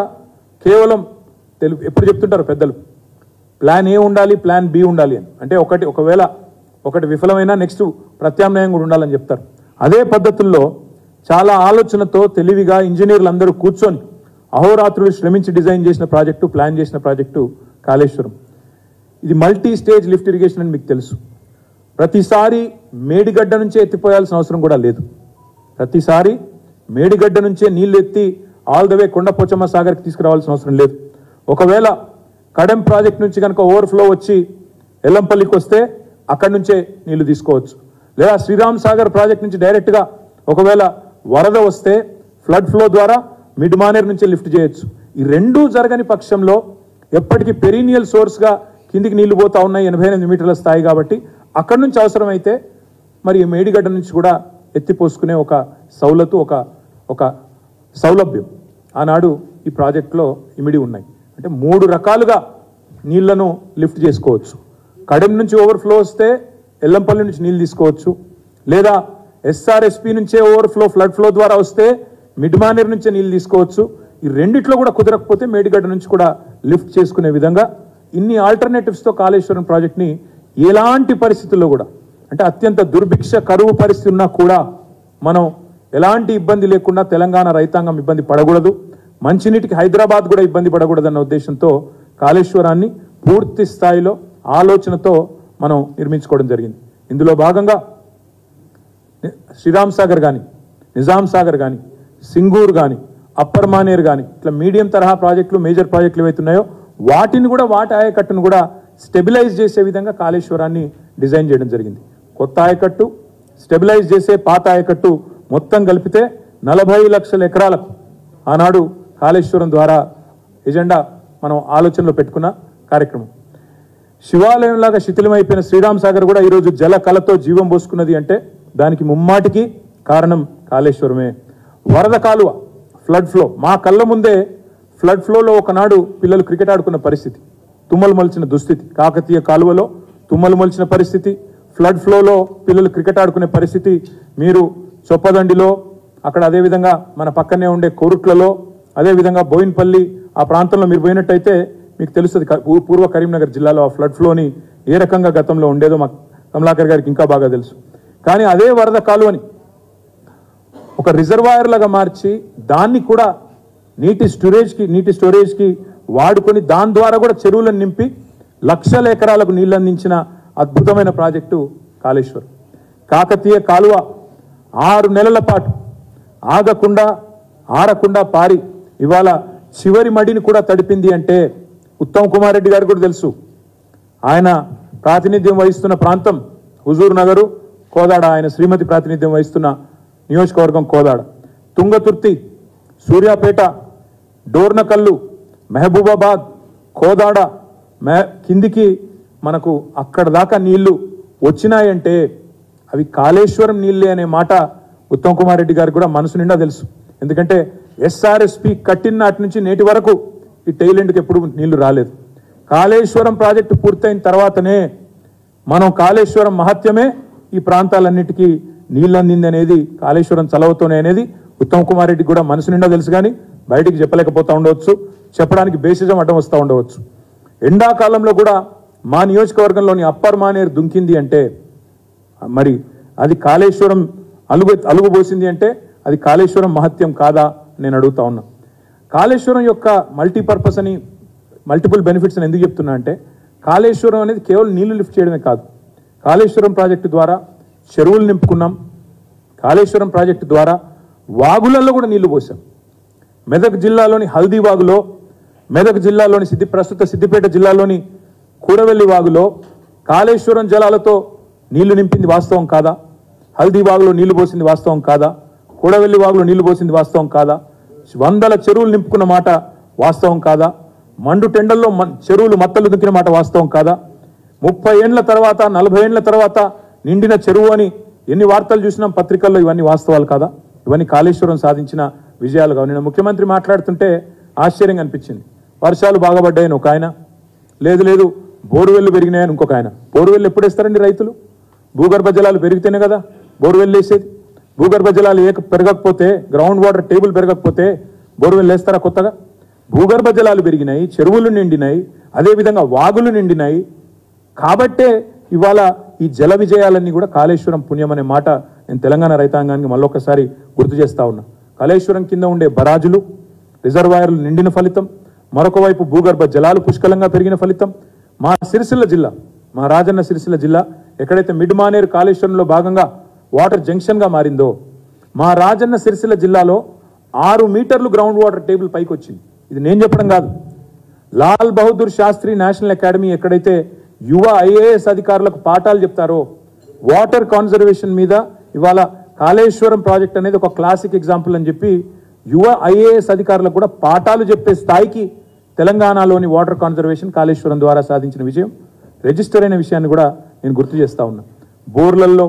కేవలం ఎప్పుడు చెప్తుంటారు పెద్దలు, ప్లాన్ ఏ ఉండాలి, ప్లాన్ బి ఉండాలి అని. అంటే ఒకవేళ ఒకటి విఫలమైనా నెక్స్ట్ ప్రత్యామ్నాయం కూడా ఉండాలని చెప్తారు. అదే పద్ధతుల్లో చాలా ఆలోచనతో తెలివిగా ఇంజనీర్లు అందరూ కూర్చొని అహోరాత్రులు శ్రమించి డిజైన్ చేసిన ప్రాజెక్టు, ప్లాన్ చేసిన ప్రాజెక్టు కాళేశ్వరం. ఇది మల్టీ స్టేజ్ లిఫ్ట్ ఇరిగేషన్ అని మీకు తెలుసు. ప్రతిసారి మేడిగడ్డ నుంచే ఎత్తిపోయాల్సిన అవసరం కూడా లేదు. ప్రతిసారి మేడిగడ్డ నుంచే నీళ్లు ఎత్తి ఆల్ ద వే కొండపోచమ్మ సాగర్కి తీసుకురావాల్సిన అవసరం లేదు. ఒకవేళ కడెం ప్రాజెక్ట్ నుంచి కనుక ఓవర్ఫ్లో వచ్చి ఎల్లంపల్లికి వస్తే అక్కడి నుంచే నీళ్లు తీసుకోవచ్చు. లేదా శ్రీరామ్ సాగర్ ప్రాజెక్ట్ నుంచి డైరెక్ట్గా ఒకవేళ వరద వస్తే ఫ్లడ్ ఫ్లో ద్వారా మిడ్ మానేర్ నుంచి లిఫ్ట్ చేయొచ్చు. ఈ రెండూ జరగని పక్షంలో ఎప్పటికీ పెరీనియల్ సోర్స్గా కిందికి నీళ్లు పోతా ఉన్నాయి 88 మీటర్ల స్థాయి కాబట్టి అక్కడి నుంచి అవసరమైతే మరి మేడిగడ్డ నుంచి కూడా ఎత్తిపోసుకునే ఒక సౌలతు, ఒక సౌలభ్యం ఆనాడు ఈ ప్రాజెక్టులో ఇమిడి ఉన్నాయి. అంటే 3 రకాలుగా నీళ్లను లిఫ్ట్ చేసుకోవచ్చు. కడెం నుంచి ఓవర్ఫ్లో వస్తే ఎల్లంపల్లి నుంచి నీళ్ళు తీసుకోవచ్చు. లేదా ఎస్ఆర్ఎస్పి నుంచే ఓవర్ఫ్లో ఫ్లడ్ ఫ్లో ద్వారా వస్తే మిడ్ మానేర్ నుంచే నీళ్ళు తీసుకోవచ్చు. ఈ రెండిట్లో కూడా కుదరకపోతే మేడిగడ్డ నుంచి కూడా లిఫ్ట్ చేసుకునే విధంగా ఇన్ని ఆల్టర్నేటివ్స్తో కాళేశ్వరం ప్రాజెక్ట్ని ఎలాంటి పరిస్థితుల్లో కూడా, అంటే అత్యంత దుర్భిక్ష కరువు పరిస్థితి ఉన్నా కూడా మనం ఎలాంటి ఇబ్బంది లేకుండా తెలంగాణ రైతాంగం ఇబ్బంది పడకూడదు, మంచినీటికి హైదరాబాద్ కూడా ఇబ్బంది పడకూడదన్న ఉద్దేశంతో కాళేశ్వరాన్ని పూర్తి స్థాయిలో ఆలోచనతో మనం నిర్మించుకోవడం జరిగింది. ఇందులో భాగంగా శ్రీరామ్ సాగర్ కానీ, నిజాం సాగర్ కానీ, సింగూర్ కానీ, అప్పర్ మానేర్ కానీ ఇట్లా మీడియం తరహా ప్రాజెక్టులు, మేజర్ ప్రాజెక్టులు ఏవైతున్నాయో వాటిని కూడా, వాటి ఆయకట్టును కూడా స్టెబిలైజ్ చేసే విధంగా కాళేశ్వరాన్ని డిజైన్ చేయడం జరిగింది. కొత్త ఆయకట్టు, స్టెబిలైజ్ చేసే పాత ఆయకట్టు మొత్తం కలిపితే 40 లక్షల ఎకరాలకు ఆనాడు కాళేశ్వరం ద్వారా ఎజెండా మనం ఆలోచనలో పెట్టుకున్న కార్యక్రమం. శివాలయంలాగా శిథిలమైపోయిన శ్రీరామ్ సాగర్ కూడా ఈరోజు జల కళతో జీవం పోసుకున్నది అంటే దానికి ముమ్మాటికి కారణం కాళేశ్వరమే. వరద కాలువ, ఫ్లడ్ ఫ్లో, మా కళ్ళ ముందే ఫ్లడ్ ఫ్లోలో ఒకనాడు పిల్లలు క్రికెట్ ఆడుకున్న పరిస్థితి, తుమ్మలు మొలిచిన దుస్థితి, కాకతీయ కాలువలో తుమ్మలు మొలిచిన పరిస్థితి, ఫ్లడ్ ఫ్లోలో పిల్లలు క్రికెట్ ఆడుకునే పరిస్థితి మీరు చొప్పదండిలో, అక్కడ అదేవిధంగా మన పక్కనే ఉండే కోరుట్లలో, అదేవిధంగా బోయిన్పల్లి ఆ ప్రాంతంలో మీరు పోయినట్టయితే మీకు తెలుస్తుంది పూర్వ కరీంనగర్ జిల్లాలో ఆ ఫ్లడ్ ఫ్లోని ఏ రకంగా గతంలో ఉండేదో మా కమలాకర్ గారికి ఇంకా బాగా తెలుసు. కానీ అదే వరద కాలువని ఒక రిజర్వాయర్ లాగా మార్చి దాన్ని కూడా నీటి స్టోరేజ్కి వాడుకొని దాని ద్వారా కూడా చెరువులను నింపి లక్షల ఎకరాలకు నీళ్ళు అందించిన అద్భుతమైన ప్రాజెక్టు కాళేశ్వరం. కాకతీయ కాలువ 6 నెలల పాటు ఆరకుండా పారి ఇవాళ చివరి మడిని కూడా తడిపింది అంటే ఉత్తమ్ కుమార్ రెడ్డి గారు కూడా తెలుసు. ఆయన ప్రాతినిధ్యం వహిస్తున్న ప్రాంతం హుజూర్ నగరు, కోదాడ, ఆయన శ్రీమతి ప్రాతినిధ్యం వహిస్తున్న నియోజకవర్గం కోదాడ, తుంగతుర్తి, సూర్యాపేట, డోర్నకల్లు, మహబూబాబాద్, కోదాడ కిందికి మనకు అక్కడ దాకా నీళ్లు వచ్చినాయంటే అవి కాళేశ్వరం నీళ్ళే అనే మాట ఉత్తమ్ కుమార్ రెడ్డి గారికి కూడా మనసు నిండా తెలుసు. ఎందుకంటే ఎస్ఆర్ఎస్పి కట్టిన నాటి నుంచి నేటి వరకు ఈ టైలెండ్కి ఎప్పుడు నీళ్లు రాలేదు. కాళేశ్వరం ప్రాజెక్టు పూర్తయిన తర్వాతనే మనం కాళేశ్వరం మహత్యమే ఈ ప్రాంతాలన్నిటికీ నీళ్ళు అందింది అనేది, కాళేశ్వరం చలవతోనే అనేది ఉత్తమ్ కుమార్ రెడ్డికి కూడా మనసు నిండా తెలుసు. కానీ బయటికి చెప్పలేకపోతూ ఉండవచ్చు, చెప్పడానికి బేసిజం అడ్డం వస్తూ ఉండవచ్చు. ఎండాకాలంలో కూడా మా నియోజకవర్గంలోని అప్పర్ మానేర్ దుంకింది అంటే మరి అది కాళేశ్వరం అలుగుబోసింది అంటే అది కాళేశ్వరం మహత్యం కాదా నేను అడుగుతా ఉన్నా. కాళేశ్వరం యొక్క మల్టీపర్పస్ అని, మల్టిపుల్ బెనిఫిట్స్ అని ఎందుకు చెప్తున్నా అంటే కాళేశ్వరం అనేది కేవలం నీళ్లు లిఫ్ట్ చేయడమే కాదు, కాళేశ్వరం ప్రాజెక్టు ద్వారా చెరువులు నింపుకున్నాం, కాళేశ్వరం ప్రాజెక్టు ద్వారా వాగులలో కూడా నీళ్లు పోసాం. మెదక్ జిల్లాలోని హల్దీ వాగులో, మెదక్ జిల్లాలోని ప్రస్తుత సిద్దిపేట జిల్లాలోని కూడవెల్లి వాగులో కాళేశ్వరం జలాలతో నీళ్లు నింపింది వాస్తవం కాదా? హల్దీ వాగులో నీళ్లు పోసింది వాస్తవం కాదా? కూడవెల్లి వాగులో నీళ్లు పోసింది వాస్తవం కాదా? వందల చెరువులు నింపుకున్న మాట వాస్తవం కాదా? మండు టెండల్లో చెరువులు మత్తలు దుక్కిన మాట వాస్తవం కాదా? 30 ఏండ్ల తర్వాత 40 ఏండ్ల తర్వాత నిండిన చెరువు అని ఎన్ని వార్తలు చూసినాం పత్రికల్లో, ఇవన్నీ వాస్తవాలు కాదా? ఇవన్నీ కాళేశ్వరం సాధించిన విజయాలు కావు. నేను ముఖ్యమంత్రి మాట్లాడుతుంటే ఆశ్చర్యంగా అనిపించింది. వర్షాలు బాగా పడ్డాయని ఒక ఆయన, లేదు బోరువెల్లు పెరిగినాయని ఇంకొక ఆయన. బోరువెల్లు ఎప్పుడు వేస్తారండి రైతులు? భూగర్భ జలాలు పెరిగితేనే కదా బోరువెల్లు వేసేది. భూగర్భ జలాలు పెరగకపోతే, గ్రౌండ్ వాటర్ టేబుల్ పెరగకపోతే బోరువెల్లు వేస్తారా కొత్తగా? భూగర్భ జలాలు పెరిగినాయి, చెరువులు నిండినాయి, అదేవిధంగా వాగులు నిండినాయి. కాబట్టే ఇవాళ ఈ జల విజయాలన్నీ కూడా కాళేశ్వరం పుణ్యం అనే మాట నేను తెలంగాణ రైతాంగానికి మళ్ళొకసారి గుర్తు చేస్తా ఉన్నా. కాళేశ్వరం కింద ఉండే బరాజులు, రిజర్వాయర్లు నిండిన ఫలితం, మరొక వైపు భూగర్భ జలాలు పుష్కలంగా పెరిగిన ఫలితం. మా సిరిసిల్ల జిల్లా, మా రాజన్న సిరిసిల్ల జిల్లా ఎక్కడైతే మిడ్ మానేరు కాళేశ్వరంలో భాగంగా వాటర్ జంక్షన్గా మారిందో, మా రాజన్న సిరిసిల్ల జిల్లాలో 6 మీటర్లు గ్రౌండ్ వాటర్ టేబుల్ పైకి వచ్చింది. ఇది నేను చెప్పడం కాదు. లాల్ బహదూర్ శాస్త్రి నేషనల్ అకాడమీ ఎక్కడైతే యువ ఐఏఎస్ అధికారులకు పాఠాలు చెప్తారో, వాటర్ కాన్జర్వేషన్ మీద ఇవాళ కాళేశ్వరం ప్రాజెక్ట్ అనేది ఒక క్లాసిక్ ఎగ్జాంపుల్ అని చెప్పి యువ ఐఏఎస్ అధికారులకు కూడా పాఠాలు చెప్పే స్థాయికి తెలంగాణలోని వాటర్ కాన్జర్వేషన్ కాళేశ్వరం ద్వారా సాధించిన విజయం రిజిస్టర్ అయిన విషయాన్ని కూడా నేను గుర్తు చేస్తా ఉన్నా. బోర్లల్లో,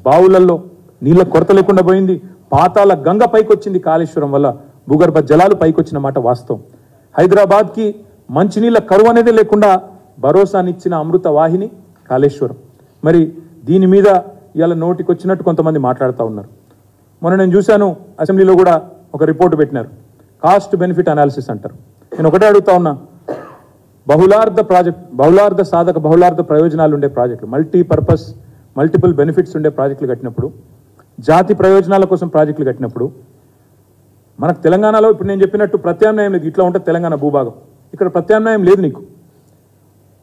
బావులల్లో నీళ్ళ కొరత లేకుండా పోయింది. పాతాల గంగ పైకొచ్చింది కాళేశ్వరం వల్ల. భూగర్భ జలాలు పైకొచ్చిన మాట వాస్తవం. హైదరాబాద్కి మంచినీళ్ళ కరువు అనేది లేకుండా భరోసానిచ్చిన అమృత వాహిని కాళేశ్వరం. మరి దీని మీద ఇవాళ నోటికొచ్చినట్టు కొంతమంది మాట్లాడుతూ ఉన్నారు. మొన్న నేను చూశాను, అసెంబ్లీలో కూడా ఒక రిపోర్టు పెట్టినారు, కాస్ట్ బెనిఫిట్ అనాలిసిస్ అంటారు. నేను ఒకటే అడుగుతా ఉన్నా, బహుళార్థ సాధక బహుళార్థ ప్రయోజనాలు ఉండే ప్రాజెక్టులు, మల్టీపర్పస్ మల్టిపుల్ బెనిఫిట్స్ ఉండే ప్రాజెక్టులు కట్టినప్పుడు, జాతి ప్రయోజనాల కోసం ప్రాజెక్టులు కట్టినప్పుడు మనకు తెలంగాణలో ఇప్పుడు నేను చెప్పినట్టు ప్రత్యామ్నాయం లేదు. ఇట్లా ఉంటుంది తెలంగాణ భూభాగం, ఇక్కడ ప్రత్యామ్నాయం లేదు.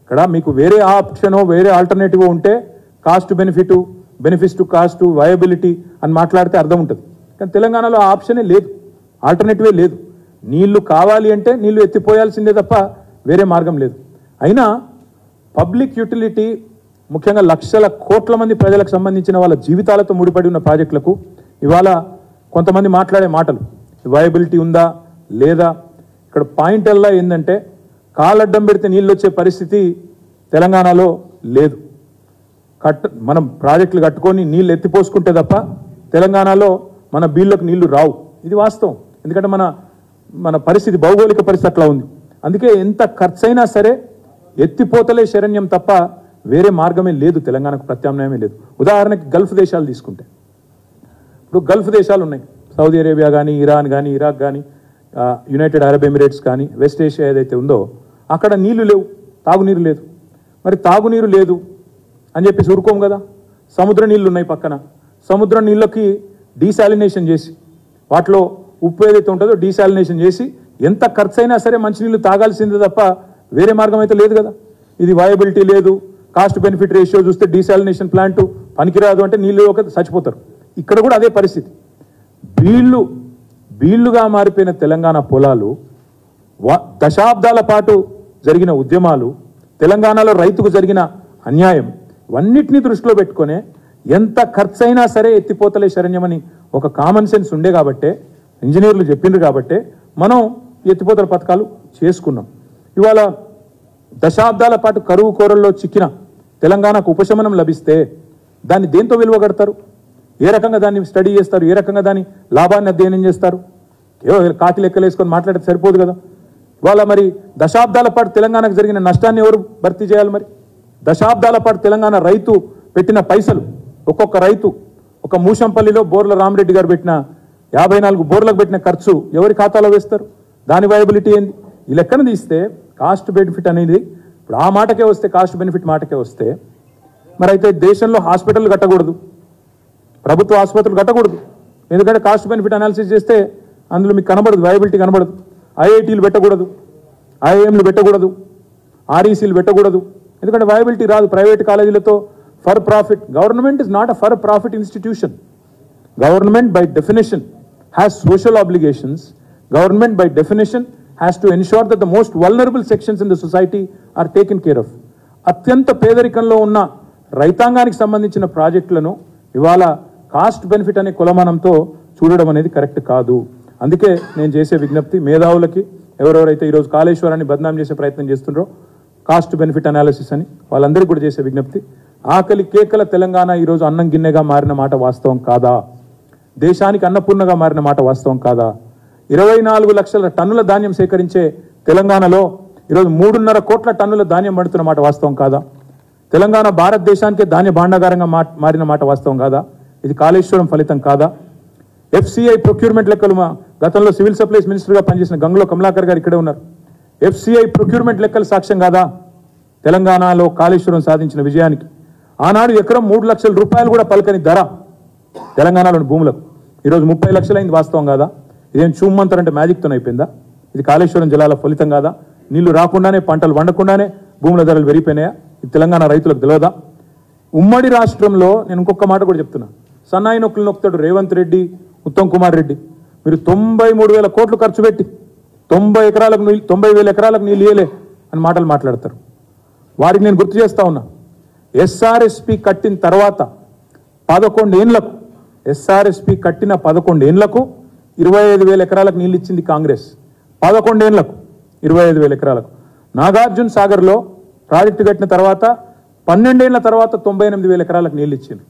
ఇక్కడ మీకు వేరే ఆప్షనో వేరే ఆల్టర్నేటివ్ ఉంటే cost benefit, benefits to cost, viability అని మాట్లాడితే అర్థం ఉంటుంది. కానీ తెలంగాణలో ఆ ఆప్షనే లేదు, ఆల్టర్నేటివే లేదు. నీళ్లు కావాలి అంటే నీళ్లు ఎత్తిపోయాల్సిందే తప్ప వేరే మార్గం లేదు. అయినా పబ్లిక్ యూటిలిటీ, ముఖ్యంగా లక్షల కోట్ల మంది ప్రజలకు సంబంధించిన వాళ్ళ జీవితాలతో ముడిపడి ఉన్న ప్రాజెక్టులకు ఇవాళ కొంతమంది మాట్లాడే మాటలు వయబిలిటీ ఉందా లేదా? ఇక్కడ పాయింట్ అల్లా ఏంటంటే కాలడ్డం పెడితే నీళ్ళు వచ్చే పరిస్థితి తెలంగాణలో లేదు. మనం ప్రాజెక్టులు కట్టుకొని నీళ్ళు ఎత్తిపోసుకుంటే తప్ప తెలంగాణలో మన బీళ్లకు నీళ్లు రావు. ఇది వాస్తవం. ఎందుకంటే మన పరిస్థితి, భౌగోళిక పరిస్థితి అట్లా ఉంది. అందుకే ఎంత ఖర్చైనా సరే ఎత్తిపోతలే శరణ్యం తప్ప వేరే మార్గమే లేదు, తెలంగాణకు ప్రత్యామ్నాయమే లేదు. ఉదాహరణకి గల్ఫ్ దేశాలు తీసుకుంటే, ఇప్పుడు గల్ఫ్ దేశాలు ఉన్నాయి, సౌదీ అరేబియా కానీ, ఇరాన్ కానీ, ఇరాక్ కానీ, యునైటెడ్ అరబ్ ఎమిరేట్స్ కానీ, వెస్ట్ ఏషియా ఏదైతే ఉందో అక్కడ నీళ్లు లేవు, తాగునీరు లేదు. మరి తాగునీరు లేదు అని చెప్పి ఊరుకోము కదా. సముద్ర నీళ్లు ఉన్నాయి పక్కన, సముద్ర నీళ్ళకి డీసాలినేషన్ చేసి, వాటిలో ఉప్పు ఏదైతే ఉంటుందో డీసాలినేషన్ చేసి ఎంత ఖర్చైనా సరే మంచినీళ్ళు తాగాల్సిందే తప్ప వేరే మార్గం అయితే లేదు కదా. ఇది వయబిలిటీ లేదు, కాస్ట్ బెనిఫిట్ రేషియో చూస్తే డీసాలినేషన్ ప్లాంట్ పనికిరాదు అంటే నీళ్ళు ఒక చచ్చిపోతారు. ఇక్కడ కూడా అదే పరిస్థితి. బీళ్లుగా మారిపోయిన తెలంగాణ పొలాలు, దశాబ్దాల పాటు జరిగిన ఉద్యమాలు, తెలంగాణలో రైతుకు జరిగిన అన్యాయం, ఇవన్నిటినీ దృష్టిలో పెట్టుకునే ఎంత ఖర్చైనా సరే ఎత్తిపోతలే శరణ్యమని ఒక కామన్ సెన్స్ ఉండే కాబట్టే, ఇంజనీర్లు చెప్పిండ్రు కాబట్టే మనం ఎత్తిపోతల పథకాలు చేసుకున్నాం. ఇవాళ దశాబ్దాల పాటు కరువు కోరల్లో చిక్కిన తెలంగాణకు ఉపశమనం లభిస్తే దాన్ని దేంతో విలువగడతారు? ఏ రకంగా దాన్ని స్టడీ చేస్తారు? ఏ రకంగా దాని లాభాన్ని అధ్యయనం చేస్తారు? కేవలం కాకి లెక్కలు వేసుకొని మాట్లాడితే సరిపోదు కదా. ఇవాళ మరి దశాబ్దాల పాటు తెలంగాణకు జరిగిన నష్టాన్ని ఎవరు భర్తీ చేయాలి? మరి దశాబ్దాల పాటు తెలంగాణ రైతు పెట్టిన పైసలు, ఒక్కొక్క రైతు, ఒక మూషంపల్లిలో బోర్ల రామరెడ్డి గారు పెట్టిన 54 బోర్లకు పెట్టిన ఖర్చు ఎవరి ఖాతాలో వేస్తారు? దాని వయబిలిటీ ఏంది? ఈ లెక్కన తీస్తే కాస్ట్ బెనిఫిట్ అనేది, ఇప్పుడు ఆ మాటకే వస్తే, కాస్ట్ బెనిఫిట్ మాటకే వస్తే, మరి అయితే దేశంలో హాస్పిటల్ కట్టకూడదు, ప్రభుత్వ ఆసుపత్రులు కట్టకూడదు. ఎందుకంటే కాస్ట్ బెనిఫిట్ అనాలిసిస్ చేస్తే అందులో మీకు కనబడదు, వయబిలిటీ కనబడదు. ఐఐటీలు పెట్టకూడదు, ఐఐఎంలు పెట్టకూడదు, ఆర్ఈసీలు పెట్టకూడదు, ఎందుకంటే వయబిలిటీ రాదు. ప్రైవేట్ కాలేజీలతో for profit. Government is not a for profit institution. Government by definition has social obligations. Government by definition has to ensure that the most vulnerable sections in the society are taken care of. అత్యంత పేదరికంలో ఉన్న రైతాంగానికి సంబంధించిన ప్రాజెక్టులను ఇవాళ cost benefit అనే కులమానంతో చూడడం అనేది కరెక్ట్ కాదు. అందుకే నేను చేసే విజ్ఞప్తి మేధావులకి, ఎవరెవరైతే ఈరోజు కాళేశ్వరాన్ని బదనాం చేసే ప్రయత్నం చేస్తున్నారో కాస్ట్ బెనిఫిట్ అనాలిసిస్ అని, వాళ్ళందరికీ కూడా చేసే విజ్ఞప్తి, ఆకలి కేకల తెలంగాణ ఈరోజు అన్నం గిన్నెగా మారిన మాట వాస్తవం కాదా? దేశానికి అన్నపూర్ణగా మారిన మాట వాస్తవం కాదా? 24 లక్షల టన్నుల ధాన్యం సేకరించే తెలంగాణలో ఈరోజు 3.5 కోట్ల టన్నుల ధాన్యం పడుతున్న మాట వాస్తవం కాదా? తెలంగాణ భారతదేశానికే ధాన్య భాండాగారంగా మారిన మాట వాస్తవం కాదా? ఇది కాళేశ్వరం ఫలితం కాదా? ఎఫ్సిఐ ప్రొక్యూర్మెంట్ లెక్కలు గతంలో సివిల్ సప్లైస్ మినిస్టర్గా పనిచేసిన గంగులో కమలాకర్ గారు ఇక్కడే ఉన్నారు. ఎఫ్సిఐ ప్రొక్యూర్మెంట్ లెక్కలు సాక్ష్యం కాదా తెలంగాణలో కాళేశ్వరం సాధించిన విజయానికి? ఆనాడు ఎకరం 3 లక్షల రూపాయలు కూడా పలకని ధర తెలంగాణలోని భూములకు ఈరోజు 30 లక్షలైంది వాస్తవం కాదా? ఇదేం చూమ్మంతరంటే మ్యాజిక్తో అయిపోయిందా? ఇది కాళేశ్వరం జలాల ఫలితం కాదా? నీళ్లు రాకుండానే, పంటలు వండకుండానే భూముల ధరలు పెరిగిపోయినాయా? ఇది తెలంగాణ రైతులకు తెలియదా? ఉమ్మడి రాష్ట్రంలో నేను ఇంకొక మాట కూడా చెప్తున్నా, సన్నాయి నొక్కులు నొక్కుతాడు రేవంత్ రెడ్డి, ఉత్తమ్ కుమార్ రెడ్డి. మీరు 93,000 కోట్లు ఖర్చు పెట్టి 90,000 ఎకరాలకు నీళ్ళు ఇయ్యలే అని మాటలు మాట్లాడతారు. వారికి నేను గుర్తు చేస్తా ఉన్నా, ఎస్ఆర్ఎస్పి కట్టిన తర్వాత 11 ఏళ్లకు, ఎస్ఆర్ఎస్పి కట్టిన 11 ఏళ్లకు 25,000 ఎకరాలకు నీళ్ళు ఇచ్చింది కాంగ్రెస్. 11 ఏళ్లకు 25,000 ఎకరాలకు. నాగార్జున సాగర్లో ప్రాజెక్టు కట్టిన తర్వాత 12 ఏళ్ల తర్వాత 98,000 ఎకరాలకు నీళ్ళు ఇచ్చింది.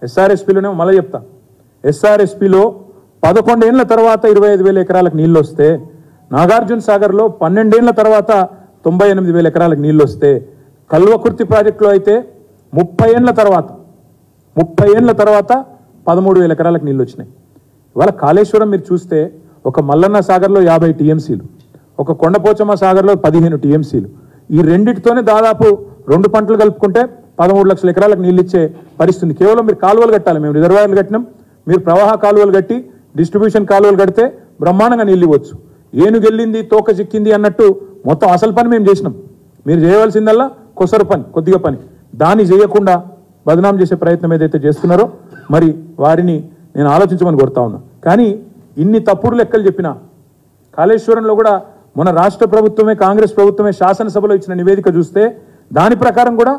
ఎస్ఆర్ఎస్పిలోనే మళ్ళీ చెప్తా, ఎస్ఆర్ఎస్పిలో 11 ఏళ్ల తర్వాత 25,000 ఎకరాలకు నీళ్ళు వస్తే, నాగార్జున సాగర్లో 12 ఏళ్ల తర్వాత 98,000 ఎకరాలకు నీళ్ళు వస్తే, కల్వకుర్తి ప్రాజెక్టులో అయితే 30 ఏళ్ల తర్వాత 13,000 ఎకరాలకు నీళ్ళు వచ్చినాయి. ఇవాళ కాళేశ్వరం మీరు చూస్తే ఒక మల్లన్న సాగర్లో 50 టీఎంసీలు, ఒక కొండపోచమ్మ సాగర్లో 15 టీఎంసీలు. ఈ రెండింటితోనే దాదాపు 2 పంటలు కలుపుకుంటే 13 లక్షల ఎకరాలకు నీళ్ళు ఇచ్చే పరిస్థితి. కేవలం మీరు కాలువలు కట్టాలి, మేము రిజర్వాయర్లు కట్టినాం, మీరు ప్రవాహ కాలువలు కట్టి డిస్ట్రిబ్యూషన్ కాలువలు కడితే బ్రహ్మాండంగా నీళ్ళు ఇవ్వచ్చు. ఏనుగెళ్ళింది తోక చిక్కింది అన్నట్టు మొత్తం అసలు పని మేము చేసినాం. మీరు చేయవలసిందల్లా కొసరు పని, కొద్దిగా పని. దాన్ని చేయకుండా బదనాం చేసే ప్రయత్నం ఏదైతే చేస్తున్నారో మరి వారిని నేను ఆలోచించమని కోరుతా ఉన్నా. కానీ ఇన్ని తప్పుడు లెక్కలు చెప్పినా కాళేశ్వరంలో కూడా మన రాష్ట్ర ప్రభుత్వమే, కాంగ్రెస్ ప్రభుత్వమే శాసనసభలో ఇచ్చిన నివేదిక చూస్తే దాని ప్రకారం కూడా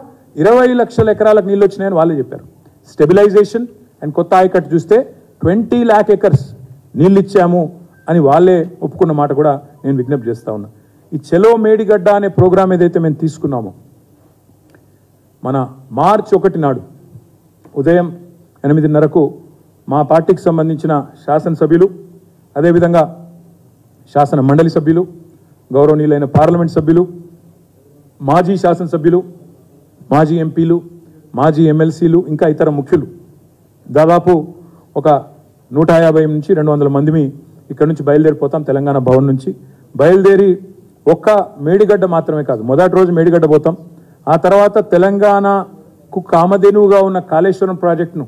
20 లక్షల ఎకరాలకు నీళ్ళు వచ్చినాయని వాళ్ళే చెప్పారు. స్టెబిలైజేషన్ అండ్ కొత్త ఆయకట్టు చూస్తే 20 lakh acres నీళ్ళు ఇచ్చాము అని వాళ్ళే ఒప్పుకున్న మాట కూడా నేను విజ్ఞప్తి చేస్తా ఉన్నా. ఈ చెలో మేడిగడ్డ అనే ప్రోగ్రాం ఏదైతే మేము తీసుకున్నామో, మన మార్చి 1 నాడు ఉదయం 8:30కు మా పార్టీకి సంబంధించిన శాసనసభ్యులు, అదేవిధంగా శాసన మండలి సభ్యులు, గౌరవనీయులైన పార్లమెంట్ సభ్యులు, మాజీ శాసనసభ్యులు, మాజీ ఎంపీలు, మాజీ ఎమ్మెల్సీలు, ఇంకా ఇతర ముఖ్యులు దాదాపు ఒక 150 నుంచి 200 మందిమి ఇక్కడ నుంచి బయలుదేరిపోతాం. తెలంగాణ భవన్ నుంచి బయలుదేరి ఒక్క మేడిగడ్డ మాత్రమే కాదు, మొదటి రోజు మేడిగడ్డ పోతాం. ఆ తర్వాత తెలంగాణకు కామధేనువుగా ఉన్న కాళేశ్వరం ప్రాజెక్టును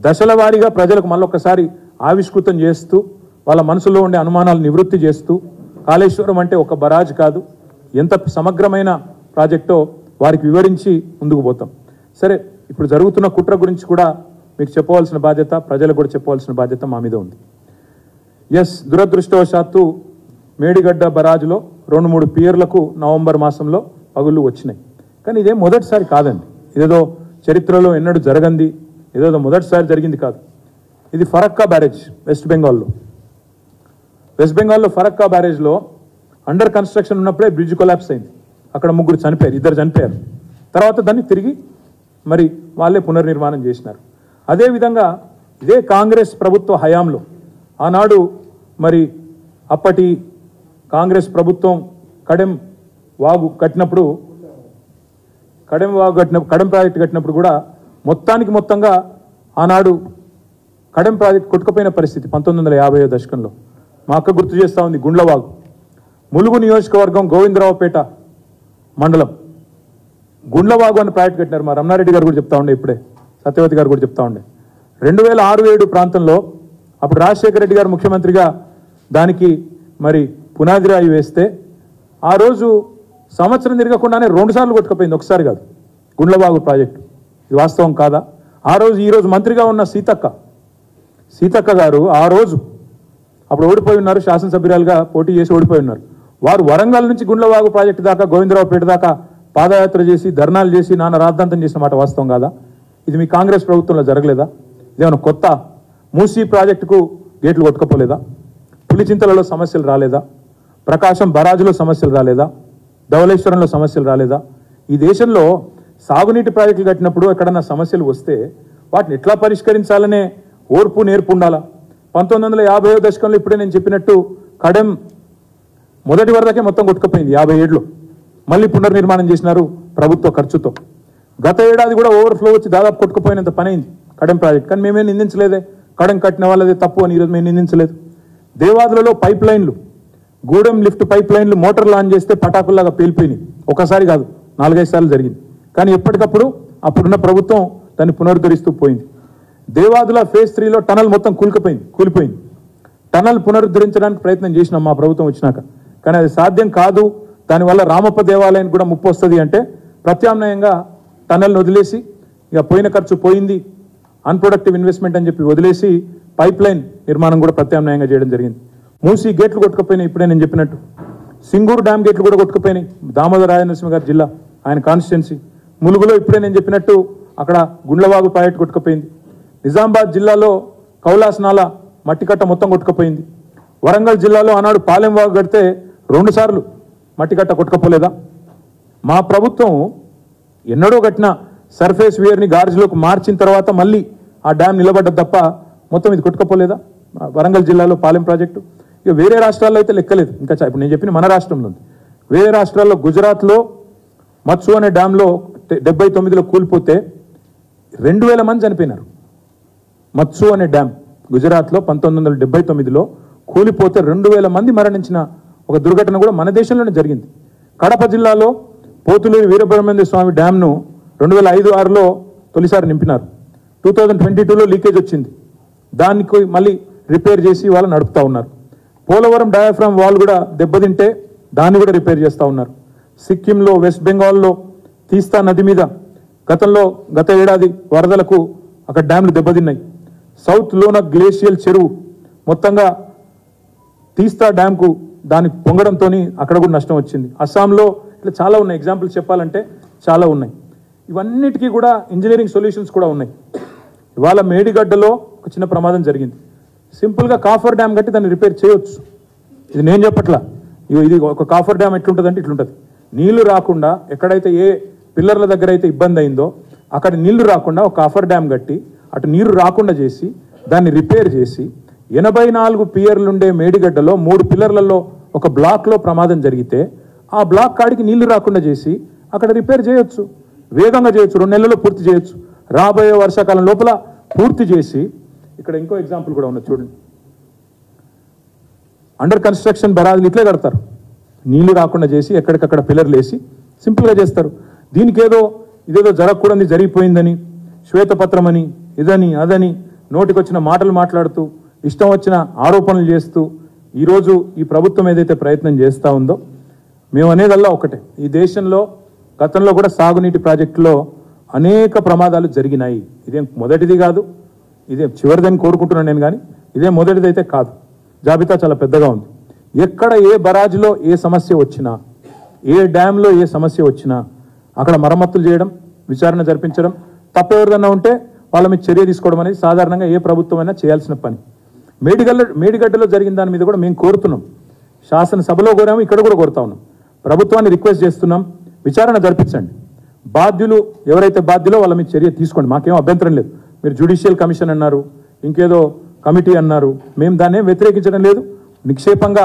దశల వారీగా ప్రజలకు మళ్ళొక్కసారి ఆవిష్కృతం చేస్తూ, వాళ్ళ మనసులో ఉండే అనుమానాలు నివృత్తి చేస్తూ, కాళేశ్వరం అంటే ఒక బరాజ్ కాదు, ఎంత సమగ్రమైన ప్రాజెక్టో వారికి వివరించి ముందుకు పోతాం. సరే, ఇప్పుడు జరుగుతున్న కుట్ర గురించి కూడా మీకు చెప్పవలసిన బాధ్యత, ప్రజలకు కూడా చెప్పవలసిన బాధ్యత మా మీద ఉంది. ఎస్, దురదృష్టవశాత్తు మేడిగడ్డ బరాజ్లో 2-3 పియర్లకు నవంబర్ మాసంలో పగుళ్ళు వచ్చినాయి. కానీ ఇదేం మొదటిసారి కాదండి, ఇదేదో చరిత్రలో ఎన్నడూ జరగంది, ఏదో మొదటిసారి జరిగింది కాదు. ఇది ఫరక్కా బ్యారేజ్ వెస్ట్ బెంగాల్లో ఫరక్కా బ్యారేజ్లో అండర్ కన్స్ట్రక్షన్ ఉన్నప్పుడే బ్రిడ్జ్ కొలాప్స్ అయింది. అక్కడ 3 చనిపోయారు, 2 చనిపోయారు. తర్వాత దాన్ని తిరిగి మరి వాళ్ళే పునర్నిర్మాణం చేసినారు. అదేవిధంగా ఇదే కాంగ్రెస్ ప్రభుత్వ హయాంలో ఆనాడు మరి అప్పటి కాంగ్రెస్ ప్రభుత్వం కడెం ప్రాజెక్టు కట్టినప్పుడు కూడా మొత్తంగా ఆనాడు కడెం ప్రాజెక్టు కొట్టుకుపోయిన పరిస్థితి 1950వ దశకంలో. మా అక్క గుర్తు చేస్తూ ఉంది, గుండ్లవాగు, ములుగు నియోజకవర్గం, గోవిందరావుపేట మండలం గుండ్లవాగు అని ప్రాజెక్టు కట్టినారు. మా రమణారెడ్డి గారు కూడా చెప్తా ఉండే, ఇప్పుడే సత్యవతి గారు కూడా చెప్తా ఉండే. 2006-7 ప్రాంతంలో అప్పుడు రాజశేఖర రెడ్డి గారు ముఖ్యమంత్రిగా దానికి మరి పునాది రాయి వేస్తే, ఆ రోజు సంవత్సరం తిరగకుండానే 2 సార్లు కొట్టుకుపోయింది, ఒకసారి కాదు. గుండ్లవాగు ప్రాజెక్టు ఇది వాస్తవం కాదా? ఈరోజు మంత్రిగా ఉన్న సీతక్క గారు ఆ రోజు అప్పుడు ఓడిపోయి ఉన్నారు, శాసనసభ్యురాలుగా పోటీ చేసి ఓడిపోయి ఉన్నారు. వారు వరంగల్ నుంచి గుండ్లవాగు ప్రాజెక్టు దాకా గోవిందరావుపేట దాకా పాదయాత్ర చేసి ధర్నాలు చేసి నాన్న రాద్ధాంతం చేసిన మాట వాస్తవం కాదా? ఇది మీ కాంగ్రెస్ ప్రభుత్వంలో జరగలేదా? ఇదేమన్నా కొత్త? మూసీ ప్రాజెక్టుకు గేట్లు కొట్టుకపోలేదా? పులిచింతలలో సమస్యలు రాలేదా? ప్రకాశం బరాజులో సమస్యలు రాలేదా? ధవళేశ్వరంలో సమస్యలు రాలేదా? ఈ దేశంలో సాగునీటి ప్రాజెక్టులు కట్టినప్పుడు ఎక్కడన్నా సమస్యలు వస్తే వాటిని ఎట్లా పరిష్కరించాలనే ఓర్పు నేర్పు ఉండాలా? 1950వ దశకంలో ఇప్పుడే నేను చెప్పినట్టు కడెం మొదటి వరదకే మొత్తం కొట్టుకుపోయింది 57లో. మళ్ళీ పునర్నిర్మాణం చేసినారు ప్రభుత్వ ఖర్చుతో. గత ఏడాది కూడా ఓవర్ఫ్లో వచ్చి దాదాపు కొట్టుకుపోయినంత పని అయింది కడెం ప్రాజెక్ట్. కానీ మేమేం నిందించలేదే, కడెం కట్టిన వాళ్ళదే తప్పు అని ఈరోజు మేము నిందించలేదు. దేవాదులలో పైప్ లైన్లు, గూడెం లిఫ్ట్ పైప్ లైన్లు మోటార్ లాంచ్ చేస్తే పటాకుల్లాగా పేలిపోయినాయి. ఒకసారి కాదు 4-5 సార్లు జరిగింది. కానీ ఎప్పటికప్పుడు అప్పుడున్న ప్రభుత్వం దాన్ని పునరుద్ధరిస్తూ పోయింది. దేవాదుల ఫేజ్ 3లో టనల్ మొత్తం కూలిపోయింది. టనల్ పునరుద్ధరించడానికి ప్రయత్నం చేసినాం మా ప్రభుత్వం వచ్చినాక, కానీ అది సాధ్యం కాదు. దానివల్ల రామప్ప దేవాలయానికి కూడా ముప్పు వస్తుంది అంటే ప్రత్యామ్నాయంగా టనల్ని వదిలేసి ఇక పోయిన ఖర్చు పోయింది, అన్ప్రొడక్టివ్ ఇన్వెస్ట్మెంట్ అని చెప్పి వదిలేసి పైప్ లైన్ నిర్మాణం కూడా ప్రత్యామ్నాయంగా చేయడం జరిగింది. మూసీ గేట్లు కొట్టుకుపోయినాయి, ఇప్పుడే నేను చెప్పినట్టు. సింగూరు డ్యామ్ గేట్లు కూడా కొట్టుకుపోయినాయి. దామోదర రాజనరసింహ గారి జిల్లా, ఆయన కాన్స్టిట్యున్సీ. ములుగులో ఇప్పుడే నేను చెప్పినట్టు అక్కడ గుండ్లవాగు ప్రాజెక్టు కొట్టుకుపోయింది. నిజామాబాద్ జిల్లాలో కౌలాస్ నాలా మట్టికట్ట మొత్తం కొట్టుకుపోయింది. వరంగల్ జిల్లాలో ఆనాడు పాలెం వాగు కడితే 2 సార్లు మట్టికట్ట కొట్టుకపోలేదా? మా ప్రభుత్వం ఎన్నడో కట్టిన సర్ఫేస్ వేర్ని గార్జ్లోకి మార్చిన తర్వాత మళ్ళీ ఆ డ్యామ్ నిలబడ్డది తప్ప మొత్తం ఇది కొట్టుకపోలేదా? వరంగల్ జిల్లాలో పాలెం ప్రాజెక్టు. ఇక వేరే రాష్ట్రాల్లో అయితే లెక్కలేదు. ఇంకా ఇప్పుడు నేను చెప్పిన మన రాష్ట్రంలో ఉంది. వేరే రాష్ట్రాల్లో గుజరాత్లో మత్సు అనే డ్యాంలో 79లో కూలిపోతే 2000 మంది చనిపోయినారు. మత్సు అనే డ్యామ్ గుజరాత్లో 1979లో కూలిపోతే 2000 మంది మరణించిన ఒక దుర్ఘటన కూడా మన దేశంలోనే జరిగింది. కడప జిల్లాలో పోతులూరి వీరబ్రహ్మేంద్ర స్వామి డ్యాంను 2005-6లో తొలిసారి నింపినారు. 2022లో లీకేజ్ వచ్చింది. దానికి మళ్ళీ రిపేర్ చేసి వాళ్ళు నడుపుతూ ఉన్నారు. పోలవరం డయాఫ్రామ్ వాల్ కూడా దెబ్బతింటే దాన్ని కూడా రిపేర్ చేస్తూ ఉన్నారు. సిక్కింలో, వెస్ట్ బెంగాల్లో తీస్తా నది మీద గత ఏడాది వరదలకు అక్కడ డ్యామ్లు దెబ్బతిన్నాయి. సౌత్ లోన గ్లేషియల్ చెరువు మొత్తంగా తీస్తా డ్యామ్కు దానికి పొంగడంతో అక్కడ కూడా నష్టం వచ్చింది. అస్సాంలో ఇట్లా చాలా ఉన్నాయి. ఎగ్జాంపుల్స్ చెప్పాలంటే చాలా ఉన్నాయి. ఇవన్నిటికీ కూడా ఇంజనీరింగ్ సొల్యూషన్స్ కూడా ఉన్నాయి. ఇవాళ మేడిగడ్డలో ఒక చిన్న ప్రమాదం జరిగింది. సింపుల్గా కాఫర్ డ్యామ్ కట్టి దాన్ని రిపేర్ చేయొచ్చు. ఇది నేను చెప్పట్లా. ఇది ఒక కాఫర్ డ్యామ్ ఎట్లుంటుందంటే ఇట్లుంటుంది. నీళ్లు రాకుండా ఎక్కడైతే ఏ పిల్లర్ల దగ్గర అయితే ఇబ్బంది అయిందో అక్కడ నీళ్లు రాకుండా ఒక కాఫర్ డ్యామ్ కట్టి అటు నీరు రాకుండా చేసి దాన్ని రిపేర్ చేసి 84 పియర్లుండే మేడిగడ్డలో 3 పిల్లర్లలో ఒక బ్లాక్లో ప్రమాదం జరిగితే ఆ బ్లాక్ కాడికి నీళ్లు రాకుండా చేసి అక్కడ రిపేర్ చేయొచ్చు. వేగంగా చేయొచ్చు. 2 నెలల్లో పూర్తి చేయొచ్చు. రాబోయే వర్షాకాలం లోపల పూర్తి చేసి ఇక్కడ ఇంకో ఎగ్జాంపుల్ కూడా ఉన్నది చూడండి. అండర్ కన్స్ట్రక్షన్ బరాజులు ఇట్లే కడతారు. నీళ్లు రాకుండా చేసి ఎక్కడికక్కడ పిల్లర్లు వేసి సింపుల్గా చేస్తారు. దీనికి ఇదేదో జరగకూడదు జరిగిపోయిందని శ్వేతపత్రం అని ఇదని అదని నోటికొచ్చిన మాటలు మాట్లాడుతూ ఇష్టం వచ్చిన ఆరోపణలు చేస్తూ ఈరోజు ఈ ప్రభుత్వం ఏదైతే ప్రయత్నం చేస్తూ ఉందో మేము అనేదల్లా ఒకటే. ఈ దేశంలో గతంలో కూడా సాగునీటి ప్రాజెక్టులో అనేక ప్రమాదాలు జరిగినాయి. ఇదేం మొదటిది కాదు, ఇదే చివరిదని కోరుకుంటున్నాను నేను, కానీ ఇదే మొదటిదైతే కాదు. జాబితా చాలా పెద్దగా ఉంది. ఎక్కడ ఏ బరాజ్లో ఏ సమస్య వచ్చినా, ఏ డ్యాంలో ఏ సమస్య వచ్చినా అక్కడ మరమ్మతులు చేయడం, విచారణ జరిపించడం, తప్పెవరిదన్నా ఉంటే వాళ్ళ మీద చర్య తీసుకోవడం అనేది సాధారణంగా ఏ ప్రభుత్వమైనా చేయాల్సిన పని. మేడిగడ్డలో జరిగిన దాని మీద కూడా మేము కోరుతున్నాం. శాసనసభలో కోరాము, ఇక్కడ కూడా కోరుతా ఉన్నాం. ప్రభుత్వాన్ని రిక్వెస్ట్ చేస్తున్నాం, విచారణ జరిపించండి. బాధ్యులు ఎవరైతే బాధ్యులో వాళ్ళ మీద చర్య తీసుకోండి. మాకేం అభ్యంతరం లేదు. మీరు జ్యుడిషియల్ కమిషన్ అన్నారు, ఇంకేదో కమిటీ అన్నారు, మేము దాన్ని వ్యతిరేకించడం లేదు. నిక్షేపంగా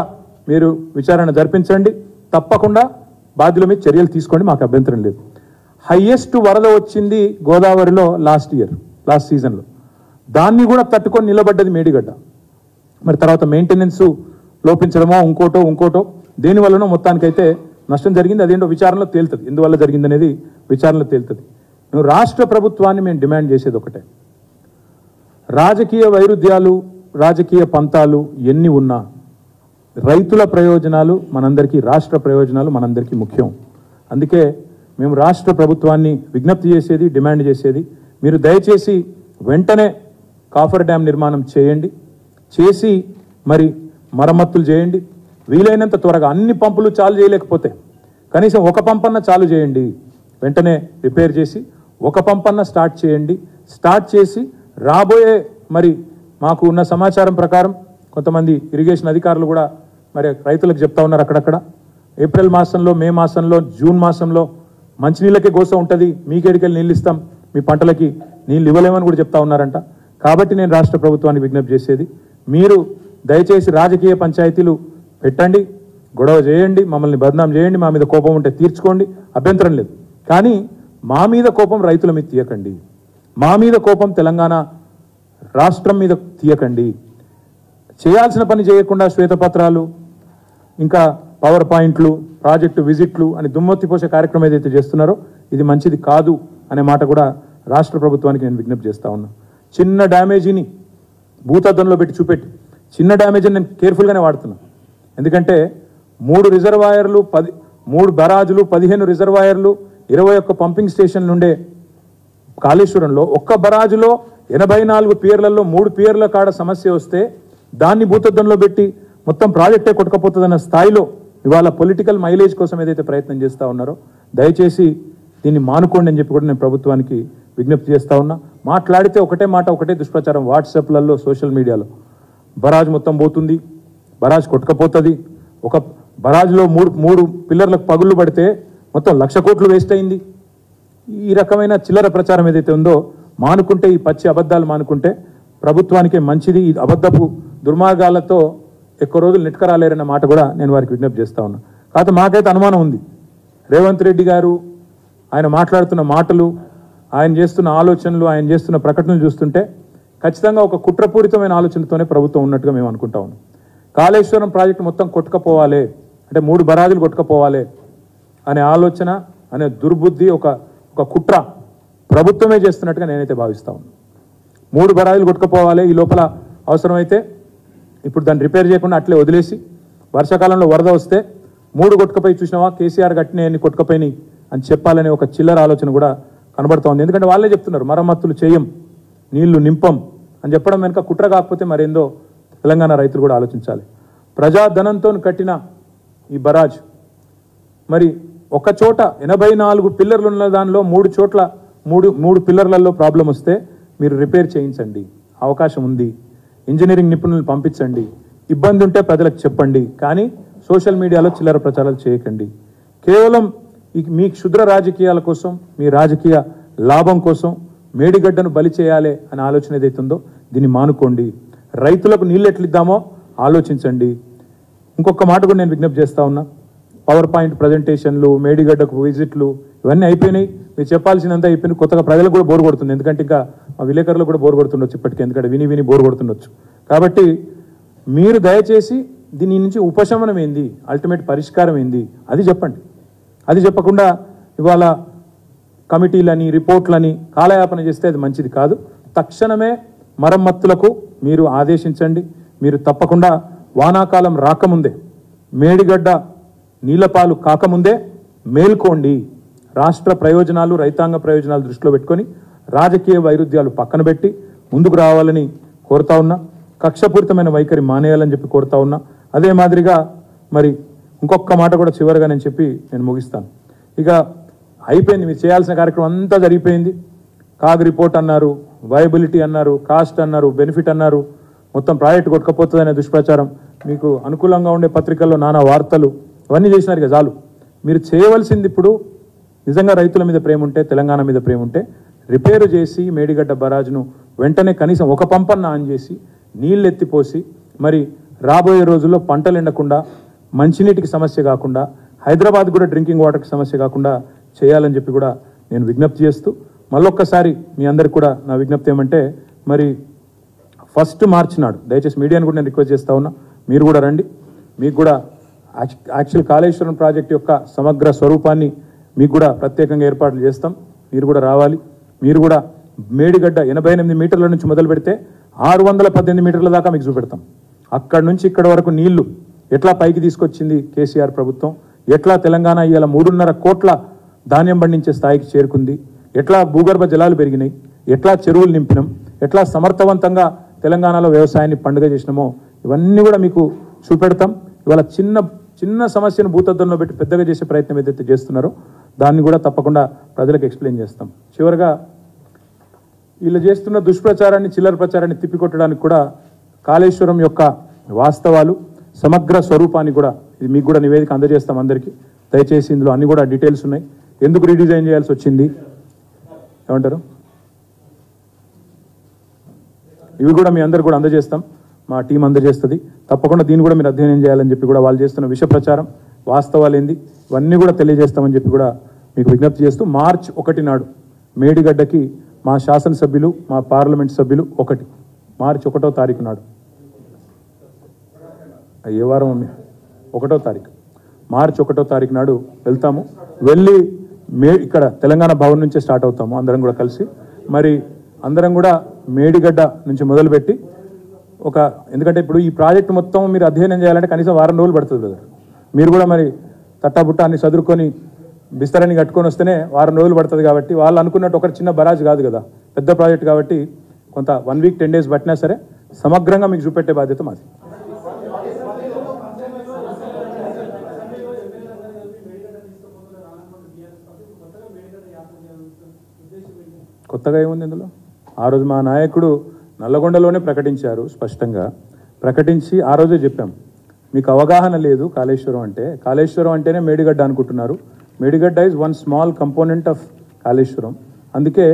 మీరు విచారణ జరిపించండి. తప్పకుండా బాధ్యుల మీద చర్యలు తీసుకోండి, మాకు అభ్యంతరం లేదు. హైయెస్ట్ వరద వచ్చింది గోదావరిలో లాస్ట్ సీజన్లో. దాన్ని కూడా తట్టుకొని నిలబడ్డది మేడిగడ్డ. మరి తర్వాత మెయింటెనెన్స్ లోపించడమో ఇంకోటో దేనివల్లనో మొత్తానికైతే నష్టం జరిగింది. అదేంటో విచారణలో తేలుతుంది, ఎందువల్ల జరిగింది అనేది విచారణలో తేలుతుంది. నువ్వు రాష్ట్ర ప్రభుత్వాన్ని మేము డిమాండ్ చేసేది ఒకటే. రాజకీయ వైరుధ్యాలు, రాజకీయ పంతాలు ఎన్ని ఉన్నా రైతుల ప్రయోజనాలు మనందరికీ, రాష్ట్ర ప్రయోజనాలు మనందరికీ ముఖ్యం. అందుకే మేము రాష్ట్ర ప్రభుత్వాన్ని విజ్ఞప్తి చేసేది, డిమాండ్ చేసేది, మీరు దయచేసి వెంటనే కాఫర్ డ్యామ్ నిర్మాణం చేయండి, చేసి మరి మరమ్మతులు చేయండి. వీలైనంత త్వరగా అన్ని పంపులు చాలు చేయలేకపోతే కనీసం ఒక పంపన్న చాలు చేయండి. వెంటనే రిపేర్ చేసి ఒక పంపన్న స్టార్ట్ చేయండి. స్టార్ట్ చేసి రాబోయే మరి మాకు ఉన్న సమాచారం ప్రకారం కొంతమంది ఇరిగేషన్ అధికారులు కూడా మరి రైతులకు చెప్తా ఉన్నారు, అక్కడక్కడ ఏప్రిల్ మాసంలో, మే మాసంలో, జూన్ మాసంలో మంచినీళ్ళకే గోస ఉంటుంది, మీకేడికెళ్ళి నీళ్ళు ఇస్తాం, మీ పంటలకి నీళ్ళు ఇవ్వలేమని కూడా చెప్తా ఉన్నారంట. కాబట్టి నేను రాష్ట్ర ప్రభుత్వానికి విజ్ఞప్తి చేసేది, మీరు దయచేసి రాజకీయ పంచాయతీలు పెట్టండి, గొడవ చేయండి, మమ్మల్ని బదనాం చేయండి, మా మీద కోపం ఉంటే తీర్చుకోండి, అభ్యంతరం లేదు. కానీ మా మీద కోపం రైతుల మీద తీయకండి, మా మీద కోపం తెలంగాణ రాష్ట్రం మీద తీయకండి. చేయాల్సిన పని చేయకుండా శ్వేతపత్రాలు, ఇంకా పవర్ పాయింట్లు, ప్రాజెక్టు విజిట్లు అని దుమ్మెత్తిపోసే కార్యక్రమం ఏదైతే చేస్తున్నారో ఇది మంచిది కాదు అనే మాట కూడా రాష్ట్ర ప్రభుత్వానికి నేను విజ్ఞప్తి చేస్తా ఉన్నా. చిన్న డ్యామేజీని భూతద్దంలో పెట్టి చూపెట్టి చిన్న డ్యామేజీని నేను కేర్ఫుల్గానే వాడుతున్నా. ఎందుకంటే 3 రిజర్వాయర్లు, 3 బరాజులు, 15 రిజర్వాయర్లు, 21 పంపింగ్ స్టేషన్లు ఉండే కాళేశ్వరంలో ఒక్క బరాజులో 84 పియర్లలో 3 పియర్ల కాడ సమస్య వస్తే దాన్ని భూతద్దంలో పెట్టి మొత్తం ప్రాజెక్టే కొట్టుకపోతుందన్న స్థాయిలో ఇవాళ పొలిటికల్ మైలేజ్ కోసం ఏదైతే ప్రయత్నం చేస్తూ ఉన్నారో దయచేసి దీన్ని మానుకోండి అని చెప్పి కూడా నేను ప్రభుత్వానికి విజ్ఞప్తి చేస్తూ ఉన్నా. మాట్లాడితే ఒకటే మాట, ఒకటే దుష్ప్రచారం వాట్సాప్లలో, సోషల్ మీడియాలో. బరాజ్ మొత్తం పోతుంది, బరాజ్ కొట్టుకపోతుంది, ఒక బరాజ్లో 3 పిల్లర్లకు పగుళ్ళు పడితే మొత్తం 1,00,000 కోట్లు వేస్ట్ అయింది. ఈ రకమైన చిల్లర ప్రచారం ఏదైతే ఉందో మానుకుంటే, ఈ పచ్చి అబద్ధాలు మానుకుంటే ప్రభుత్వానికే మంచిది. ఈ అబద్ధపు దుర్మార్గాలతో ఎక్కువ రోజులు నెట్టుకరాలేరన్న మాట కూడా నేను వారికి విజ్ఞప్తి చేస్తా ఉన్నా. కాకపోతే మాకైతే అనుమానం ఉంది, రేవంత్ రెడ్డి గారు ఆయన మాట్లాడుతున్న మాటలు, ఆయన చేస్తున్న ఆలోచనలు, ఆయన చేస్తున్న ప్రకటనలు చూస్తుంటే ఖచ్చితంగా ఒక కుట్రపూరితమైన ఆలోచనతోనే ప్రభుత్వం ఉన్నట్టుగా మేము అనుకుంటా ఉన్నాం. కాళేశ్వరం ప్రాజెక్టు మొత్తం కొట్టుకపోవాలి అంటే 3 బరాజులు కొట్టుకపోవాలి అనే ఆలోచన, అనే దుర్బుద్ధి, ఒక కుట్ర ప్రభుత్వమే చేస్తున్నట్టుగా నేనైతే భావిస్తా ఉన్నాను. 3 బరాజులు కొట్టుకపోవాలి, ఈ లోపల అవసరమైతే ఇప్పుడు దాన్ని రిపేర్ చేయకుండా అట్లే వదిలేసి వర్షాకాలంలో వరద వస్తే 3 కొట్టుకపోయి చూసినావా కేసీఆర్ కట్టినాయన్ని కొట్టుకపోయినాయి అని చెప్పాలనే ఒక చిల్లర ఆలోచన కూడా కనబడతా ఉంది. ఎందుకంటే వాళ్ళే చెప్తున్నారు మరమ్మతులు చేయం, నీళ్లు నింపం అని చెప్పడం వెనుక కుట్ర కాకపోతే మరేందో తెలంగాణ రైతులు కూడా ఆలోచించాలి. ప్రజాధనంతో కట్టిన ఈ బరాజ్ మరి ఒక చోట 84 పిల్లర్లు ఉన్న దానిలో 3 చోట్ల 3 పిల్లర్లలో ప్రాబ్లం వస్తే మీరు రిపేర్ చేయించండి, అవకాశం ఉంది, ఇంజనీరింగ్ నిపుణులను పంపించండి, ఇబ్బంది ఉంటే ప్రజలకు చెప్పండి. కానీ సోషల్ మీడియాలో చిల్లర ప్రచారాలు చేయకండి. కేవలం మీ క్షుద్ర రాజకీయాల కోసం, మీ రాజకీయ లాభం కోసం మేడిగడ్డను బలి చేయాలి అనే ఆలోచన ఏదైతుందో దీన్ని మానుకోండి. రైతులకు నీళ్ళు ఎట్లిద్దామో ఆలోచించండి. ఇంకొక మాట కూడా నేను విజ్ఞప్తి చేస్తా ఉన్నా, పవర్ పాయింట్ ప్రజెంటేషన్లు, మేడిగడ్డకు విజిట్లు ఇవన్నీ అయిపోయినాయి, మీరు చెప్పాల్సినంత అయిపోయింది. కొత్తగా ప్రజలకు కూడా బోర్ కొడుతుంది, ఎందుకంటే ఇంకా మా విలేకరులకు కూడా బోర్ కొడుతుండొచ్చు ఇప్పటికీ, ఎందుకంటే విని బోర్ కొడుతుండొచ్చు. కాబట్టి మీరు దయచేసి దీని నుంచి ఉపశమనం ఏంది, అల్టిమేట్ పరిష్కారం ఏంది అది చెప్పండి. అది చెప్పకుండా ఇవాళ కమిటీలని, రిపోర్ట్లని కాలయాపన చేస్తే అది మంచిది కాదు. తక్షణమే మరమ్మతులకు మీరు ఆదేశించండి. మీరు తప్పకుండా వానాకాలం రాకముందే, మేడిగడ్డ నీళ్లపాలు కాకముందే మేల్కోండి. రాష్ట్ర ప్రయోజనాలు, రైతాంగ ప్రయోజనాలు దృష్టిలో పెట్టుకొని రాజకీయ వైరుధ్యాలు పక్కన పెట్టి ముందుకు రావాలని కోరుతా ఉన్నా. కక్షపూరితమైన వైఖరి మానేయాలని చెప్పి కోరుతా ఉన్నా. అదే మాదిరిగా మరి ఇంకొక మాట కూడా చివరిగా నేను ముగిస్తాను. ఇక అయిపోయింది, మీరు చేయాల్సిన కార్యక్రమం అంతా జరిగిపోయింది. కాగ్ రిపోర్ట్ అన్నారు, వయబిలిటీ అన్నారు, కాస్ట్ అన్నారు, బెనిఫిట్ అన్నారు, మొత్తం ప్రాజెక్ట్ కొట్టుకపోతుందనే దుష్ప్రచారం, మీకు అనుకూలంగా ఉండే పత్రికల్లో నానా వార్తలు ఇవన్నీ చేసినారు కదా చాలు. మీరు చేయవలసింది ఇప్పుడు నిజంగా రైతుల మీద ప్రేమ ఉంటే, తెలంగాణ మీద ప్రేమ ఉంటే రిపేరు చేసి మేడిగడ్డ బరాజ్ను వెంటనే కనీసం ఒక పంపన్న ఆన్ చేసి నీళ్ళు ఎత్తిపోసి మరి రాబోయే రోజుల్లో పంటలు ఎండకుండా, మంచినీటికి సమస్య కాకుండా, హైదరాబాద్ కూడా డ్రింకింగ్ వాటర్కి సమస్య కాకుండా చేయాలని చెప్పి కూడా నేను విజ్ఞప్తి చేస్తూ మళ్ళొక్కసారి మీ అందరికి కూడా నా విజ్ఞప్తి ఏమంటే, మరి 1 మార్చి నాడు దయచేసి మీడియాని కూడా నేను రిక్వెస్ట్ చేస్తా ఉన్నా, మీరు కూడా రండి. మీకు కూడా యాక్చువల్ కాళేశ్వరం ప్రాజెక్ట్ యొక్క సమగ్ర స్వరూపాన్ని మీకు కూడా ప్రత్యేకంగా ఏర్పాట్లు చేస్తాం, మీరు కూడా రావాలి. మీరు కూడా మేడిగడ్డ 88 మీటర్ల నుంచి మొదలు పెడితే 618 మీటర్ల దాకా మీకు చూపెడతాం. అక్కడి నుంచి ఇక్కడ వరకు నీళ్లు ఎట్లా పైకి తీసుకొచ్చింది కేసీఆర్ ప్రభుత్వం, ఎట్లా తెలంగాణ ఇవాళ 3.5 కోట్ల ధాన్యం పండించే స్థాయికి చేరుకుంది, ఎట్లా భూగర్భ జలాలు పెరిగినాయి, ఎట్లా చెరువులు నింపినాం, ఎట్లా సమర్థవంతంగా తెలంగాణలో వ్యవసాయాన్ని పండుగ చేసినామో ఇవన్నీ కూడా మీకు చూపెడతాం. ఇవాళ చిన్న సమస్యను భూతద్దంలో పెట్టి పెద్దగా చేసే ప్రయత్నం ఏదైతే చేస్తున్నారో దాన్ని కూడా తప్పకుండా ప్రజలకు ఎక్స్ప్లెయిన్ చేస్తాం. చివరిగా వీళ్ళు చేస్తున్న దుష్ప్రచారాన్ని, చిల్లర ప్రచారాన్ని తిప్పికొట్టడానికి కూడా కాళేశ్వరం యొక్క వాస్తవాలు, సమగ్ర స్వరూపాన్ని కూడా ఇది మీకు కూడా నివేదిక అందజేస్తాం అందరికీ. దయచేసి ఇందులో అన్ని కూడా డీటెయిల్స్ ఉన్నాయి. ఎందుకు రీడిజైన్ చేయాల్సి వచ్చింది ఏమంటారు, ఇవి కూడా మీ అందరు కూడా అందజేస్తాం, మా టీం అందజేస్తుంది. తప్పకుండా దీన్ని కూడా మీరు అధ్యయనం చేయాలని చెప్పి కూడా వాళ్ళు చేస్తున్న విష ప్రచారం, వాస్తవాలు ఏంది ఇవన్నీ కూడా తెలియజేస్తామని చెప్పి కూడా మీకు విజ్ఞప్తి చేస్తూ, మార్చి 1 నాడు మేడిగడ్డకి మా శాసనసభ్యులు, మా పార్లమెంట్ సభ్యులు మార్చి 1వ తారీఖు నాడు, ఏ వారం 1వ తారీఖు, మార్చి 1వ తారీఖు నాడు వెళ్తాము. వెళ్ళి ఇక్కడ తెలంగాణ భవన్ నుంచే స్టార్ట్ అవుతాము అందరం కూడా కలిసి. మరి అందరం కూడా మేడిగడ్డ నుంచి మొదలుపెట్టి ఎందుకంటే ఇప్పుడు ఈ ప్రాజెక్టు మొత్తం మీరు అధ్యయనం చేయాలంటే కనీసం వారం రోజులు పడుతుంది కదా. మీరు కూడా మరి తట్టాబుట్ట అన్ని చదువుకొని బిస్తరాన్ని కట్టుకొని వస్తేనే వారం రోజులు పడుతుంది. కాబట్టి వాళ్ళు అనుకున్నట్టు ఒక చిన్న బరాజ్ కాదు కదా, పెద్ద ప్రాజెక్ట్ కాబట్టి కొంత 1 వీక్ 10 డేస్ పట్టినా సరే సమగ్రంగా మీకు చూపెట్టే బాధ్యత మాది. కొత్తగా ఏముంది ఇందులో? ఆ రోజు మా నాయకుడు నల్లగొండలోనే ప్రకటించారు, స్పష్టంగా ప్రకటించి ఆ రోజే చెప్పాం, మీకు అవగాహన లేదు కాళేశ్వరం అంటేనే మేడిగడ్డ అనుకుంటున్నారు. Medigadda is 1 small component of Kaleshwaram. అందుకే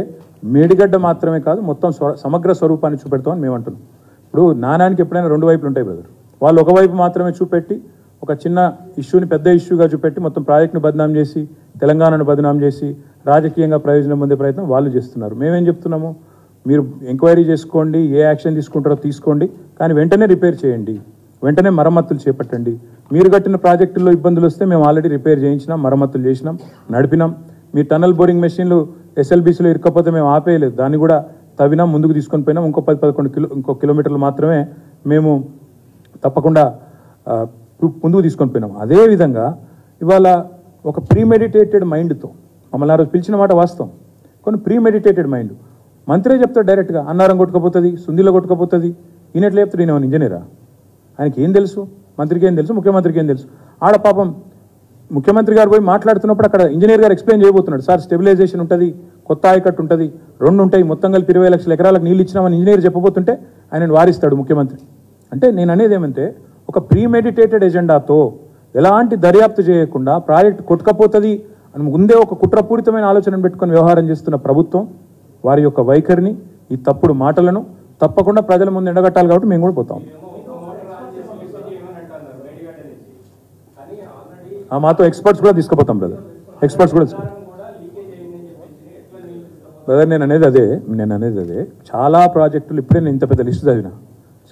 మేడిగడ్డ మాత్రమే కాదు, మొత్తం సమగ్ర స్వరూపాన్ని చూపెడతామని మేము అంటున్నాం. ఇప్పుడు నాణానికి ఎప్పుడైనా 2 వైపులు ఉంటాయి బ్రదర్. వాళ్ళు ఒకవైపు మాత్రమే చూపెట్టి ఒక చిన్న ఇష్యూని పెద్ద ఇష్యూగా చూపెట్టి మొత్తం ప్రాజెక్టును బదనాం చేసి, తెలంగాణను బదనాం చేసి రాజకీయంగా ప్రయోజనం పొందే ప్రయత్నం వాళ్ళు చేస్తున్నారు. మేమేం చెప్తున్నాము, మీరు ఎంక్వైరీ చేసుకోండి, ఏ యాక్షన్ తీసుకుంటారో తీసుకోండి, కానీ వెంటనే రిపేర్ చేయండి, వెంటనే మరమ్మతులు చేపట్టండి. మీరు కట్టిన ప్రాజెక్టుల్లో ఇబ్బందులు వస్తే మేము ఆల్రెడీ రిపేర్ చేయించినాం, మరమ్మతులు చేసినాం, నడిపినాం. మీ టన్నల్ బోరింగ్ మెషిన్లు ఎస్ఎల్బీసీలో ఇరుక్కపోతే మేము ఆపేయలేదు, దాన్ని కూడా తవ్వినాం, ముందుకు తీసుకొని పోయినాం. ఇంకో కిలోమీటర్లు మాత్రమే మేము తప్పకుండా ముందుకు తీసుకొని పోయినాం. అదేవిధంగా ఇవాళ ఒక ప్రీమెడిటేటెడ్ మైండ్తో మమ్మల్ని ఆ రోజు పిలిచిన మాట వాస్తవం, కొన్ని ప్రీమెడిటేటెడ్ మైండ్. మంత్రే చెప్తాడు డైరెక్ట్గా, అన్నారం కొట్టుకపోతుంది, సుందిలో కొట్టుకపోతుంది, ఈయనెట్లా చెప్తాడు, ఈయన ఇంజనీరా, ఆయనకి ఏం తెలుసు, మంత్రికి ఏం తెలుసు, ముఖ్యమంత్రికి ఏం తెలుసు. ఆడ పాపం ముఖ్యమంత్రి గారు పోయి మాట్లాడుతున్నప్పుడు అక్కడ ఇంజనీర్ గారు ఎక్స్ప్లెయిన్ చేయబోతున్నాడు, సార్ స్టెబిలైజేషన్ ఉంటుంది, కొత్త ఆయకట్టు ఉంటుంది, 2 ఉంటాయి, మొత్తం కలిపి 20 లక్షల ఎకరాలకు నీళ్ళు ఇచ్చినామని ఇంజనీర్ చెప్పబోతుంటే ఆయనను వారిస్తాడు ముఖ్యమంత్రి. అంటే నేను అనేది ఏమంటే, ఒక ప్రీమెడిటేటెడ్ ఎజెండాతో ఎలాంటి దర్యాప్తు చేయకుండా ప్రాజెక్ట్ కొట్టుకపోతుంది అని ముందే ఒక కుట్రపూరితమైన ఆలోచనను పెట్టుకొని వ్యవహారం చేస్తున్న ప్రభుత్వం వారి యొక్క వైఖరిని, ఈ తప్పుడు మాటలను తప్పకుండా ప్రజల ముందు ఎండగట్టాలి. కాబట్టి మేము కూడా పోతాం. మాతో ఎక్స్పర్ట్స్ కూడా తీసుకుపోతాం బ్రదర్, ఎక్స్పర్ట్స్ కూడా బ్రదర్. నేను అనేది అదే చాలా ప్రాజెక్టులు, ఇప్పుడే నేను ఇంత పెద్ద లిస్ట్ చదివిన,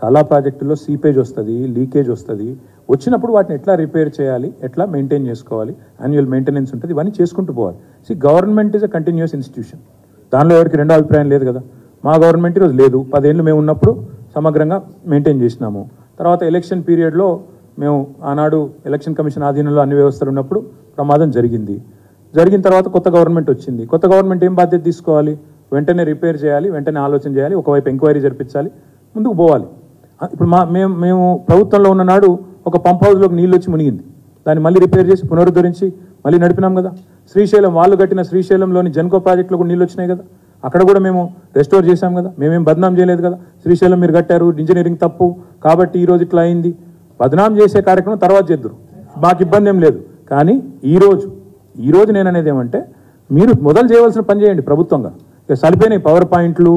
చాలా ప్రాజెక్టుల్లో సీపేజ్ వస్తుంది, లీకేజ్ వస్తుంది. వచ్చినప్పుడు వాటిని ఎట్లా రిపేర్ చేయాలి, ఎట్లా మెయింటైన్ చేసుకోవాలి, యాన్యువల్ మెయింటెనెన్స్ ఉంటుంది, ఇవన్నీ చేసుకుంటూ పోవాలి. Government is a continuous institution, దానిలో ఎవరికి రెండో అభిప్రాయం లేదు కదా. మా గవర్నమెంట్ ఈరోజు లేదు, 10 ఏళ్ళు మేము ఉన్నప్పుడు సమగ్రంగా మెయింటైన్ చేసినాము. తర్వాత ఎలక్షన్ పీరియడ్లో మేము ఆనాడు ఎలక్షన్ కమిషన్ ఆధీనంలో అన్ని వ్యవస్థలు ఉన్నప్పుడు ప్రమాదం జరిగిన తర్వాత కొత్త గవర్నమెంట్ వచ్చింది. కొత్త గవర్నమెంట్ ఏం బాధ్యత తీసుకోవాలి, వెంటనే రిపేర్ చేయాలి, వెంటనే ఆలోచన చేయాలి, ఒకవైపు ఎంక్వైరీ జరిపించాలి, ముందుకు పోవాలి. ఇప్పుడు మేము ప్రభుత్వంలో ఉన్న నాడు ఒక పంప్ హౌస్లోకి నీళ్ళు వచ్చి మునిగింది, దాన్ని మళ్ళీ రిపేర్ చేసి పునరుద్ధరించి మళ్ళీ నడిపినాం కదా. శ్రీశైలం వాళ్ళు కట్టిన శ్రీశైలంలోని జెన్కో ప్రాజెక్టులో కూడా నీళ్ళు వచ్చినాయి కదా, అక్కడ కూడా మేము రెస్టోర్ చేశాం కదా, మేమేం బదనాం చేయలేదు కదా. శ్రీశైలం మీరు కట్టారు, ఇంజనీరింగ్ తప్పు కాబట్టి ఈరోజు ఇట్లా అయింది, బదనాం చేసే కార్యక్రమం తర్వాత చేద్దరు, మాకు ఇబ్బంది ఏం లేదు. కానీ ఈరోజు నేను అనేది ఏమంటే, మీరు మొదలు చేయవలసిన పని చేయండి ప్రభుత్వంగా. ఇక సరిపోయినాయి పవర్ పాయింట్లు,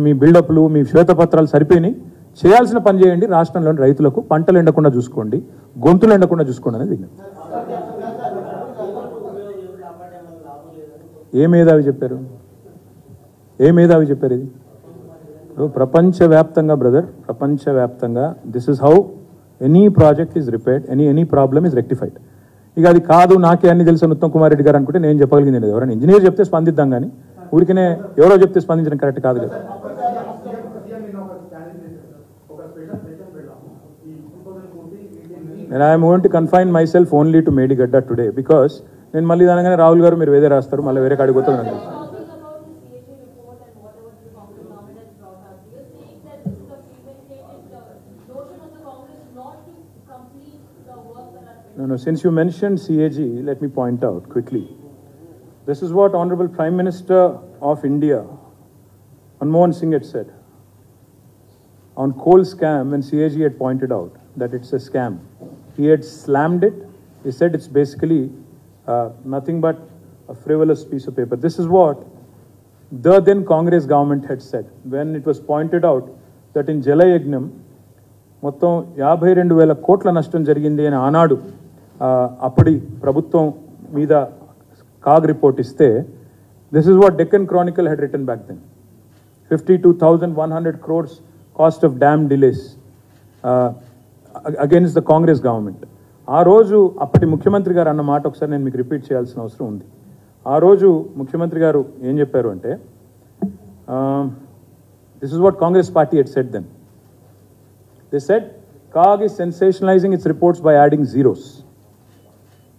మీ బిల్డప్లు, మీ శ్వేతపత్రాలు సరిపోయినాయి, చేయాల్సిన పని చేయండి. రాష్ట్రంలోని రైతులకు పంటలు ఎండకుండా చూసుకోండి, గొంతులు ఎండకుండా చూసుకోండి అనేది విజ్ఞప్తి. ఏ మేధావి చెప్పారు ఇది? ప్రపంచవ్యాప్తంగా బ్రదర్, ప్రపంచవ్యాప్తంగా this is how any project is repaired, any problem is rectified. ఇక అది కాదు నాకే అన్ని తెలుసు ఉత్తమ్ కుమార్ రెడ్డి గారు అనుకుంటే నేను చెప్పగలిగింది లేదు. ఎవరైనా ఇంజనీర్ చెప్తే స్పందిద్దాం, కానీ ఊరికనే ఎవరో చెప్తే స్పందించడం కరెక్ట్ కాదు కదా. And I am going to confine myself only to Medigadda today because నేను మళ్ళీ దానిగానే రాహుల్ గారు మీరు వేరే రాస్తారు మళ్ళీ వేరే కాడికి పోతుంది నాకు తెలుసు. No, since you mentioned CAG, let me point out quickly. This is what Honorable Prime Minister of India, Manmohan Singh, had said on coal scam when CAG had pointed out that it's a scam. He had slammed it. He said it's basically nothing but a frivolous piece of paper. This is what the then Congress government had said when it was pointed out that in Jalayagnam, మొత్తం 52,000 కోట్ల నష్టం జరిగింది అని ఆనాడు అప్పటి ప్రభుత్వం మీద CAG report ఇస్తే this is what Deccan Chronicle had written back then 52,100 crores cost of dam delays against the Congress government. ఆ రోజు అప్పటి ముఖ్యమంత్రి గారు అన్న మాట ఒకసారి నేను మీకు రిపీట్ చేయాల్సిన అవసరం ఉంది. ఆ రోజు ముఖ్యమంత్రి గారు ఏం చెప్పారు అంటే this is what Congress party had said then. They said, CAG is sensationalizing its reports by adding zeros.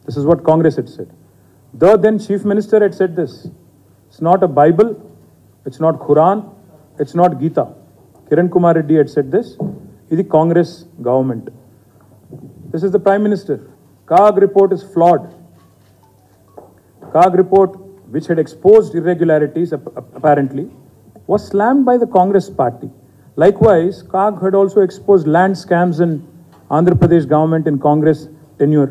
This is what Congress had said. The then Chief Minister had said this. It's not a Bible, it's not Quran, it's not Gita. Kiran Kumar Reddy had said this. This is the Congress government. This is the Prime Minister. CAG report is flawed. CAG report, which had exposed irregularities apparently, was slammed by the Congress party. Likewise, CAG had also exposed land scams in Andhra Pradesh government in Congress tenure.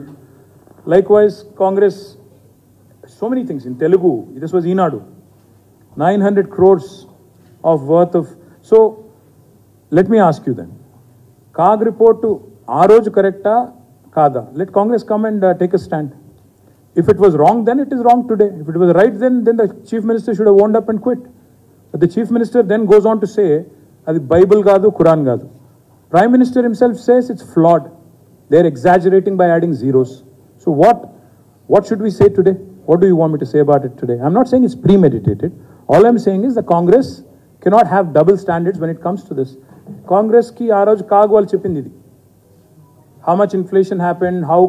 Likewise, Congress, so many things in Telugu, this was Inadu, 900 crores of worth of. So, let me ask you then, CAG report to Aroju correcta kada? Let Congress come and take a stand. If it was wrong then, it is wrong today. If it was right then the Chief Minister should have wound up and quit. But the Chief Minister then goes on to say, అది Bible కాదు Quran కాదు. Prime minister himself says it's flawed. They are exaggerating by adding zeros. So what should we say today? What do you want me to say about it today? I'm not saying it's premeditated. All I'm saying is the Congress cannot have double standards when it comes to this. కాంగ్రెస్కి ఆ రోజు CAG వాళ్ళు చెప్పింది ఇది. How much inflation happened, how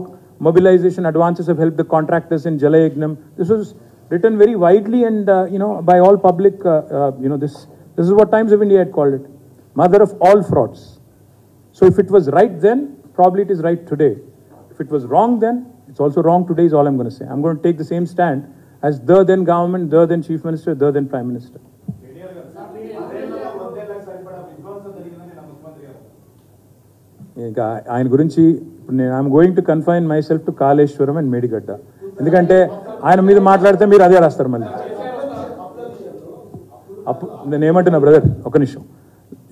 mobilization advances have help the contractors in Jalayagnam. This was written very widely and by all public, this is what Times of India had called it, mother of all frauds. So if it was right then, probably it is right today. If it was wrong then, it's also wrong today is all I'm going to say. I'm going to take the same stand as the then government, the then Chief Minister, the then Prime Minister. ఇంకా ఆయన గురించి ఇప్పుడు నేను I'm going to confine my self to Kaleshwaram and Medigadda. ఎందుకంటే ఆయన మీద మాట్లాడితే మీరు అదే రాస్తారు మళ్ళీ. నేను ఏమంటున్నా బ్రదర్, ఒక నిమిషం.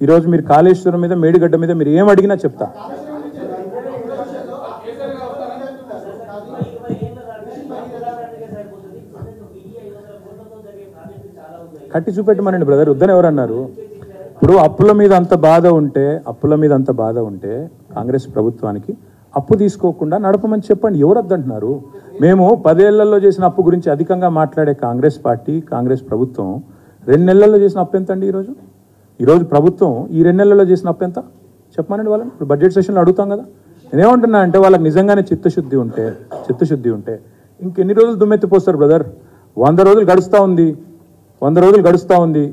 ఈరోజు మీరు కాళేశ్వరం మీద మేడిగడ్డ మీద మీరు ఏం అడిగినా చెప్తా. కట్టి చూపెట్టమనండి బ్రదర్, వద్దని ఎవరు అన్నారు? ఇప్పుడు అప్పుల మీద అంత బాధ ఉంటే కాంగ్రెస్ ప్రభుత్వానికి అప్పు తీసుకోకుండా నడపమని చెప్పండి. ఎవరు వద్దంటున్నారు? మేము 10 ఏళ్లలో చేసిన అప్పు గురించి అధికంగా మాట్లాడే కాంగ్రెస్ పార్టీ, కాంగ్రెస్ ప్రభుత్వం 2 నెలల్లో చేసిన అప్పు ఎంత అండి? ఈరోజు ప్రభుత్వం ఈ 2 నెలల్లో చేసిన అప్పు ఎంత చెప్పమనండి వాళ్ళని. ఇప్పుడు బడ్జెట్ సెషన్లో అడుగుతాం కదా. నేనేమంటున్నా అంటే వాళ్ళకి నిజంగానే చిత్తశుద్ధి ఉంటే ఇంకెన్ని రోజులు దుమ్మెత్తిపోస్తారు బ్రదర్? 100 రోజులు గడుస్తూ ఉంది.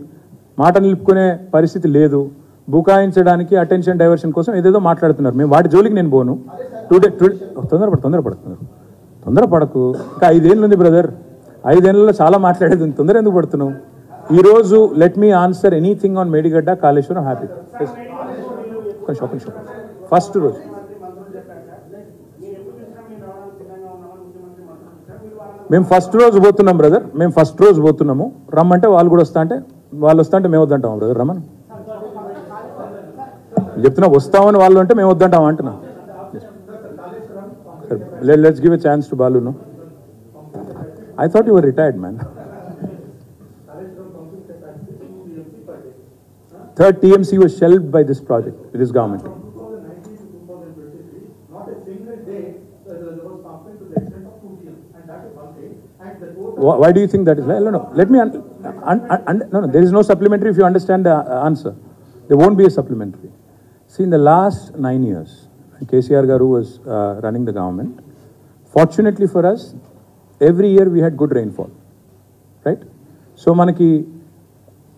మాట నిలుపుకునే పరిస్థితి లేదు. బుకాయించడానికి అటెన్షన్ డైవర్షన్ కోసం ఏదేదో మాట్లాడుతున్నారు. మేము వాటి జోలికి నేను పోను. తొందరపడకు. ఇంకా 5 ఏళ్ళు ఉంది బ్రదర్. 5 ఏళ్లలో చాలా మాట్లాడేది. తొందర ఎందుకు పడుతున్నావు? ఈరోజు let me answer anything on Medigadda, Kaleshwaram. Happy first రోజు మేము ఫస్ట్ రోజు పోతున్నాం బ్రదర్. మేము ఫస్ట్ రోజు పోతున్నాము. రమ్మంటే వాళ్ళు కూడా వస్తా అంటే మేము వద్దంటాము బ్రదర్. రమ్మని చెప్తున్నా. వస్తామని వాళ్ళు అంటే మేము వద్దంటాం అంటున్నా. Let's give a chance to Balu. I thought you were retired man. Third TMC was shelved by this project, with this government. Why do you think that is? No. Let me. No. There is no supplementary if you understand the answer. There won't be a supplementary. See, in the last 9 years, KCR garu was running the government. Fortunately for us, every year we had good rainfall, right? So manaki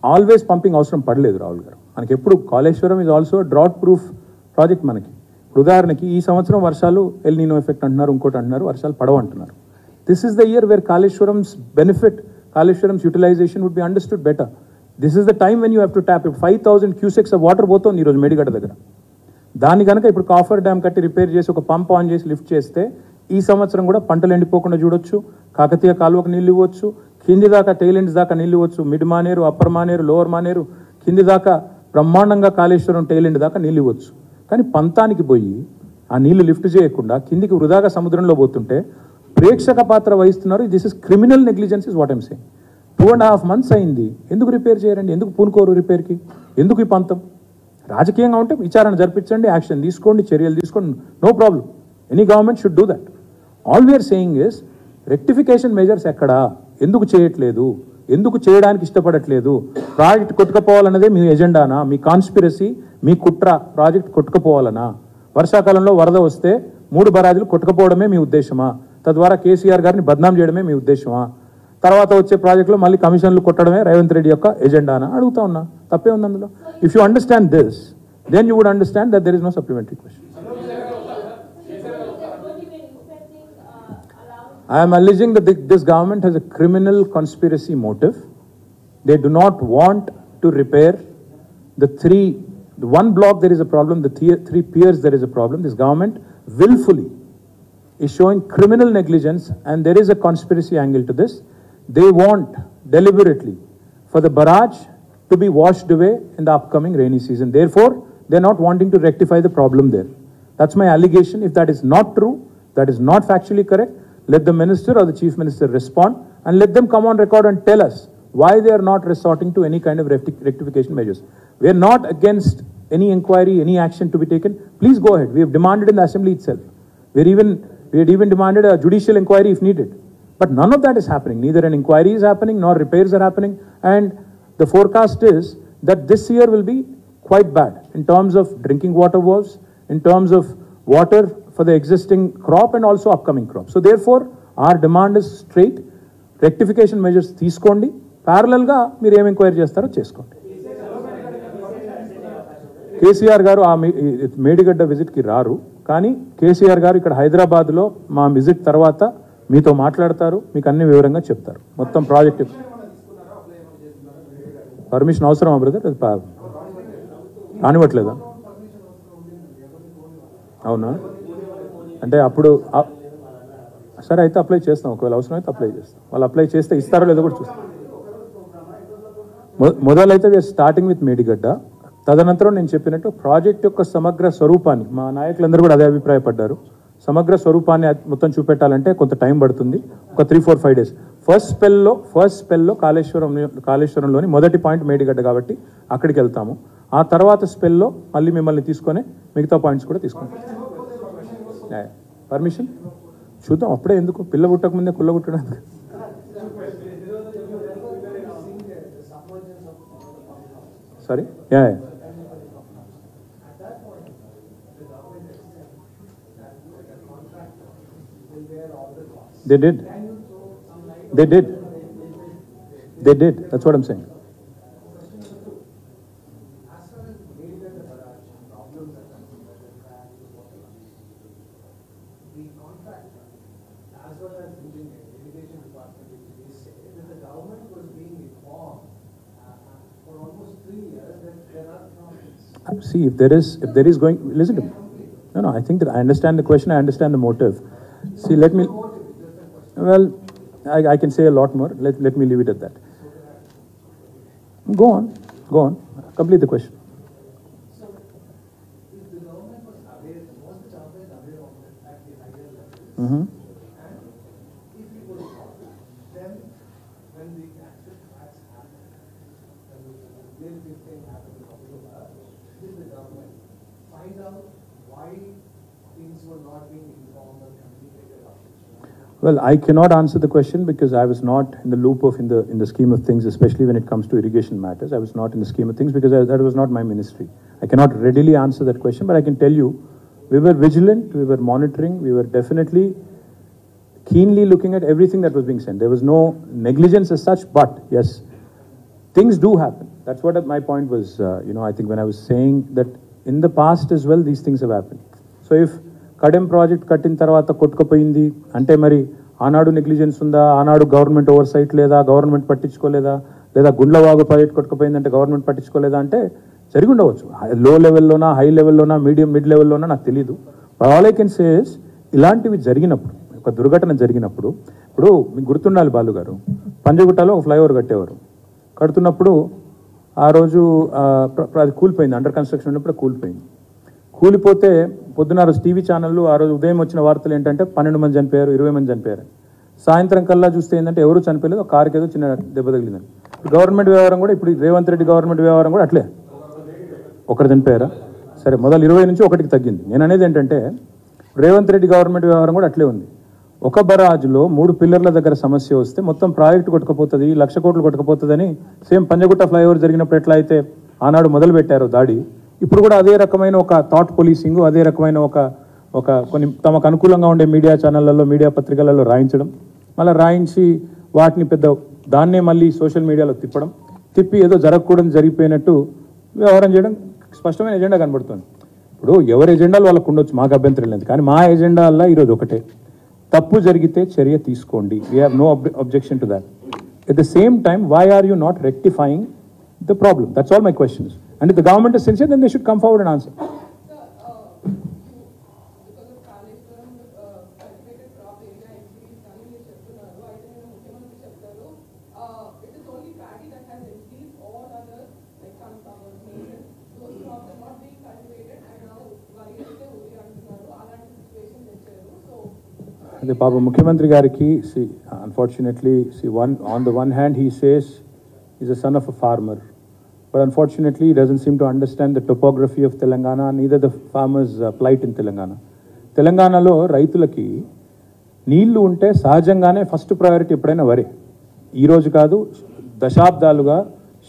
always pumping అవసరం పడలేదు రాహుల్ గారు. మనకి ఎప్పుడు Kaleshwaram is also a drought proof project మనకి. ఉదాహరణకి ఈ సంవత్సరం వర్షాలు ఎల్ నీనో ఎఫెక్ట్ అంటున్నారు, ఇంకోటి అంటున్నారు, వర్షాలు పడవు అంటున్నారు. This is the year where Kaleshwaram's benefit, Kaleshwaram's utilization would be understood better. This is the time when you have to tap it. 5,000 cusecs of water పోతుంది ఈరోజు మేడిగడ్డ దగ్గర. దాన్ని కనుక ఇప్పుడు కాఫర్ డ్యామ్ కట్టి రిపేర్ చేసి ఒక పంప్ ఆన్ చేసి లిఫ్ట్ చేస్తే ఈ సంవత్సరం కూడా పంటలు ఎండిపోకుండా చూడొచ్చు, కాకతీయ కాలువకు నీళ్ళు ఇవ్వచ్చు, కింది దాకా టైలెండ్స్ దాకా నీళ్ళు ఇవ్వచ్చు, mid Maneru, upper Maneru, lower Maneru, కింది దాకా బ్రహ్మాండంగా కాళేశ్వరం టైలెండ్ దాకా నీళ్ళు ఇవ్వచ్చు. కానీ పంతానికి పోయి ఆ నీళ్లు లిఫ్ట్ చేయకుండా కిందికి వృధాగా సముద్రంలో పోతుంటే ప్రేక్షక పాత్ర వహిస్తున్నారు. This is criminal negligence is what I'm saying. 2.5 months అయింది, ఎందుకు రిపేర్ చేయరండి? ఎందుకు పూనుకోరు రిపేర్కి? ఎందుకు ఈ పంతం? రాజకీయంగా ఉంటే విచారణ జరిపించండి, యాక్షన్ తీసుకోండి, చర్యలు తీసుకోండి, no problem. Any government should do that. All we're saying is rectification measures ఎక్కడా, ఎందుకు చేయట్లేదు, ఎందుకు చేయడానికి ఇష్టపడట్లేదు? ప్రాజెక్ట్ కొట్టుకుపోవాలన్నదే మీ ఎజెండానా, మీ కాన్స్పిరసీ, మీ కుట్ర ప్రాజెక్ట్ కొట్టుకుపోవాలనా? వర్షాకాలంలో వరద వస్తే 3 బరాజులు కొట్టుకుపోవడమే మీ ఉద్దేశమా? తద్వారా కేసీఆర్ గారిని బద్నాం చేయడమే మీ ఉద్దేశమా? తర్వాత వచ్చే ప్రాజెక్టులో మళ్ళీ కమిషన్లు కొట్టడమే రేవంత్ రెడ్డి యొక్క ఎజెండానా? అడుగుతా ఉన్నా, తప్పే ఉంది అందులో. If you understand this, then you would understand that there is no supplementary question. I am alleging that this government has a criminal conspiracy motive. They do not want to repair the one block there is a problem, the three piers there is a problem. This government willfully is showing criminal negligence, and there is a conspiracy angle to this. They want deliberately for the barrage to be washed away in the upcoming rainy season. Therefore, they are not wanting to rectify the problem there. That's my allegation. If that is not true, that is not factually correct, let the minister or the chief minister respond, and let them come on record and tell us why they are not resorting to any kind of rectification measures. We are not against any inquiry, any action to be taken. Please go ahead. We have demanded in the assembly itself. We had even demanded a judicial inquiry if needed. But none of that is happening. Neither an inquiry is happening nor repairs are happening. And the forecast is that this year will be quite bad in terms of drinking water woes, in terms of water for the existing crop and also upcoming crop. So therefore, our demand is straight. Rectification measures తీసుకోండి. Parallel గా మీరు ఏం enquiry చేస్తారో చేసుకోండి. కేసీఆర్ గారు ఆ మేడిగడ్డ విజిట్కి రారు, కానీ కేసీఆర్ గారు ఇక్కడ హైదరాబాద్లో మా విజిట్ తర్వాత మీతో మాట్లాడతారు, మీకు అన్ని వివరంగా చెప్తారు. మొత్తం ప్రాజెక్ట్ పర్మిషన్ అవసరమా బ్రదర్? అది రానివ్వట్లేదా? అవునా? అంటే అప్పుడు సరే అయితే అప్లై చేస్తాం, ఒకవేళ అవసరం అయితే అప్లై చేస్తాం. వాళ్ళు అప్లై చేస్తే ఇస్తారో లేదో కూడా చూస్తాం. మొదలైతే వీఆర్ స్టార్టింగ్ విత్ మేడిగడ్డ. తదనంతరం నేను చెప్పినట్టు ప్రాజెక్ట్ యొక్క సమగ్ర స్వరూపాన్ని, మా నాయకులందరూ కూడా అదే అభిప్రాయపడ్డారు, సమగ్ర స్వరూపాన్ని మొత్తం కొంత టైం పడుతుంది, ఒక 3-4-5 days. ఫస్ట్ స్పెల్లో కాళేశ్వరంలోని మొదటి పాయింట్ మేడిగడ్డ కాబట్టి అక్కడికి వెళ్తాము. ఆ తర్వాత స్పెల్లో మళ్ళీ మిమ్మల్ని తీసుకొని మిగతా పాయింట్స్ కూడా తీసుకుంటాం. పర్మిషన్ చూద్దాం, అప్పుడే ఎందుకు, పిల్ల పుట్టక ముందే కుల్ల పుట్టడానికి. Sorry, They did. That's what I'm saying. See, if there is going, listen to me. No, I think that I understand the question, I understand the motive. See, well, I can say a lot more. Let me leave it at that. Go on. Complete the question. So, if the government was aware, was the government aware of it at the higher level? Mm-hmm. And if it was not, then when the actual facts happened, when the real big thing happened in October, did the government find out why things were not being informed or communicated out? Well, I cannot answer the question because I was not in the loop of in the scheme of things, especially when it comes to irrigation matters. I was not in the scheme of things because that was not my ministry. I cannot readily answer that question, but I can tell you we were vigilant, we were monitoring, we were definitely keenly looking at everything that was being sent. There was no negligence as such, but yes, things do happen. That's what my point was, I think when I was saying that in the past as well, these things have happened. So if Kadem project కట్టిన తర్వాత కొట్టుకుపోయింది అంటే మరి ఆనాడు negligence ఉందా, ఆనాడు government over site లేదా, government పట్టించుకోలేదా, లేదా గుండ్లవాగు ప్రాజెక్ట్ కొట్టుకుపోయిందంటే గవర్నమెంట్ పట్టించుకోలేదా అంటే జరిగి ఉండవచ్చు. లో లెవెల్లోనా, హై లెవెల్లోనా, మీడియం మిడ్ లెవెల్లోనా నాకు తెలియదు. But all I can say is ఇలాంటివి జరిగినప్పుడు, ఒక దుర్ఘటన జరిగినప్పుడు, ఇప్పుడు మీకు గుర్తుండాలి బాలు గారు, పంజగుట్టలో ఒక ఫ్లైఓవర్ కట్టేవారు. కడుతున్నప్పుడు ఆ రోజు అది కూలిపోయింది, అండర్ కన్స్ట్రక్షన్ ఉన్నప్పుడు కూలిపోయింది. కూలిపోతే పొద్దున రోజు టీవీ ఛానళ్ళు ఆ రోజు ఉదయం వచ్చిన వార్తలు ఏంటంటే 12 మంది చనిపోయారు, 20 మంది చనిపోయారు. సాయంత్రం కల్లా చూస్తే ఏంటంటే ఎవరు చనిపోలేదు, ఒక కారుకి ఏదో చిన్న దెబ్బ తగిలిందని. గవర్నమెంట్ వ్యవహారం కూడా ఇప్పుడు రేవంత్ రెడ్డి గవర్నమెంట్ వ్యవహారం కూడా అట్లే, ఒకరు చనిపోయారా, సరే మొదలు 20 నుంచి 1కి తగ్గింది. నేను అనేది ఏంటంటే రేవంత్ రెడ్డి గవర్నమెంట్ వ్యవహారం కూడా అట్లే ఉంది. ఒక బరాజులో 3 పిల్లర్ల దగ్గర సమస్య వస్తే మొత్తం ప్రాజెక్టు కొట్టుకుపోతుంది, 1,00,000 కోట్లు కొట్టుకుపోతుందని సేమ్ పంజగుట్ట ఫ్లైఓవర్ జరిగినప్పుడు ఎట్లా అయితే ఆనాడు మొదలు పెట్టారో దాడి, ఇప్పుడు కూడా అదే రకమైన ఒక థాట్ పోలీసింగ్, అదే రకమైన ఒక కొన్ని తమకు అనుకూలంగా ఉండే మీడియా ఛానళ్లలో, మీడియా పత్రికలలో రాయించడం, మళ్ళీ రాయించి వాటిని దాన్నే మళ్ళీ సోషల్ మీడియాలో తిప్పి ఏదో జరగకూడదు జరిగిపోయినట్టు వ్యవహారం చేయడం స్పష్టమైన ఎజెండా కనబడుతుంది. ఇప్పుడు ఎవరి ఎజెండాలు వాళ్ళకు ఉండొచ్చు, మాకు అభ్యంతరం లేదు. కానీ మా ఎజెండా వల్ల ఈరోజు ఒకటే, తప్పు జరిగితే చర్య తీసుకోండి. We have no objection to that. At the same time, why are you not rectifying the problem? That's all my questions. And if the government is sincere, then they should come forward and answer. The Papa Mukhyamantri Gariki, see, unfortunately, on the one hand, he says he's a son of a farmer. But unfortunately, he doesn't seem to understand the topography of Telangana, neither the farmers' plight in Telangana. తెలంగాణలో రైతులకి నీళ్లు ఉంటే సహజంగానే first priority ఎప్పుడైనా వరే. ఈరోజు కాదు, దశాబ్దాలుగా,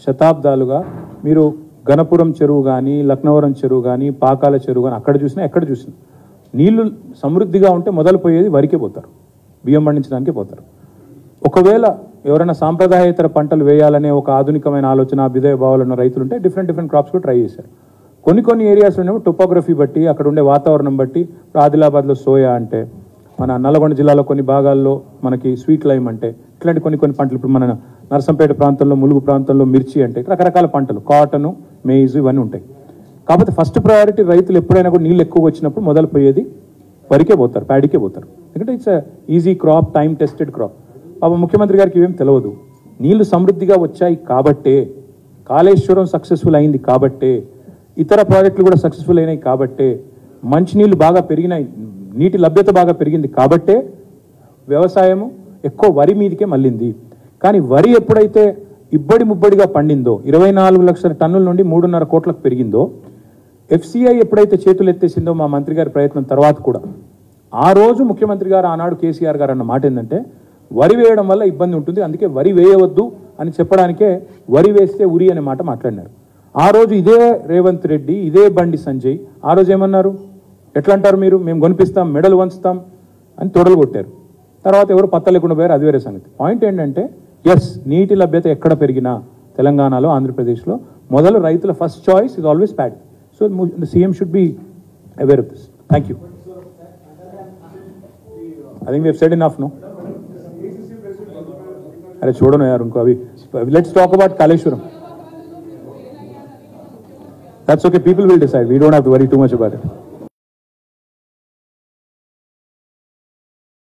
శతాబ్దాలుగా మీరు గణపురం చెరువు కానీ, లక్నవరం చెరువు కానీ, పాకాల చెరువు కానీ ఎక్కడ చూసినా నీళ్లు సమృద్ధిగా ఉంటే మొదలుపోయేది వరికే పోతారు, బియ్యం పండించడానికే పోతారు. ఒకవేళ ఎవరైనా సాంప్రదాయేతర పంటలు వేయాలనే ఒక ఆధునికమైన ఆలోచన, అభ్యుదయ భావాలు ఉన్న రైతులు ఉంటే డిఫరెంట్ క్రాప్స్ కూడా ట్రై చేశారు. కొన్ని ఏరియాస్లో టోపోగ్రఫీ బట్టి, అక్కడ ఉండే వాతావరణం బట్టి, ఇప్పుడు ఆదిలాబాద్లో సోయా అంటే, మన నల్గొండ జిల్లాలో కొన్ని భాగాల్లో మనకి స్వీట్ లైమ్ అంటే, ఇట్లాంటి కొన్ని పంటలు, ఇప్పుడు మన నర్సంపేట ప్రాంతంలో, ములుగు ప్రాంతంలో మిర్చి అంటే, రకరకాల పంటలు, కాటను, మేజ్ ఇవన్నీ ఉంటాయి. కాకపోతే ఫస్ట్ ప్రయారిటీ రైతులు ఎప్పుడైనా కూడా నీళ్ళు ఎక్కువ వచ్చినప్పుడు మొదలుపోయేది వరికే పోతారు, ప్యాడీకే పోతారు. ఎందుకంటే it's easy crop, time tested crop. పాప ముఖ్యమంత్రి గారికి ఇవేం తెలియదు. నీళ్లు సమృద్ధిగా వచ్చాయి కాబట్టే, కాళేశ్వరం సక్సెస్ఫుల్ అయింది కాబట్టే, ఇతర ప్రాజెక్టులు కూడా సక్సెస్ఫుల్ అయినాయి కాబట్టే, మంచినీళ్ళు బాగా పెరిగినాయి, నీటి లభ్యత బాగా పెరిగింది కాబట్టే వ్యవసాయము ఎక్కువ వరి మీదకే మళ్ళింది. కానీ వరి ఎప్పుడైతే ముబ్బడిగా పండిందో, 24 లక్షల టన్నుల నుండి 3.5 కోట్లకు పెరిగిందో, FCI ఎప్పుడైతే చేతులు ఎత్తేసిందో మా మంత్రి గారి ప్రయత్నం తర్వాత కూడా, ఆ రోజు ముఖ్యమంత్రి గారు, ఆనాడు కేసీఆర్ గారు అన్న మాట ఏంటంటే, వరి వేయడం వల్ల ఇబ్బంది ఉంటుంది, అందుకే వరి వేయవద్దు అని చెప్పడానికే వరి వేస్తే ఉరి అనే మాట మాట్లాడినారు. ఆ రోజు ఇదే రేవంత్ రెడ్డి, ఇదే బండి సంజయ్ ఆ రోజు ఏమన్నారు, ఎట్లా అంటారు మీరు, మేము కొనిపిస్తాం, మెడలు వంచుతాం అని తొడలు కొట్టారు. తర్వాత ఎవరు పత్త లేకుండా పోయారు, అది వేరే సంగతి. పాయింట్ ఏంటంటే, ఎస్, నీటి లభ్యత ఎక్కడ పెరిగినా తెలంగాణలో, ఆంధ్రప్రదేశ్లో మొదలు రైతుల first choice is always paddy. So the CM should be aware of this. Thank you. I think we have said enough no. अरे छोड़ो ना यार उनको अभी. Let's talk about Kaleshwaram. That's okay. People will decide. We don't have to worry too much about it.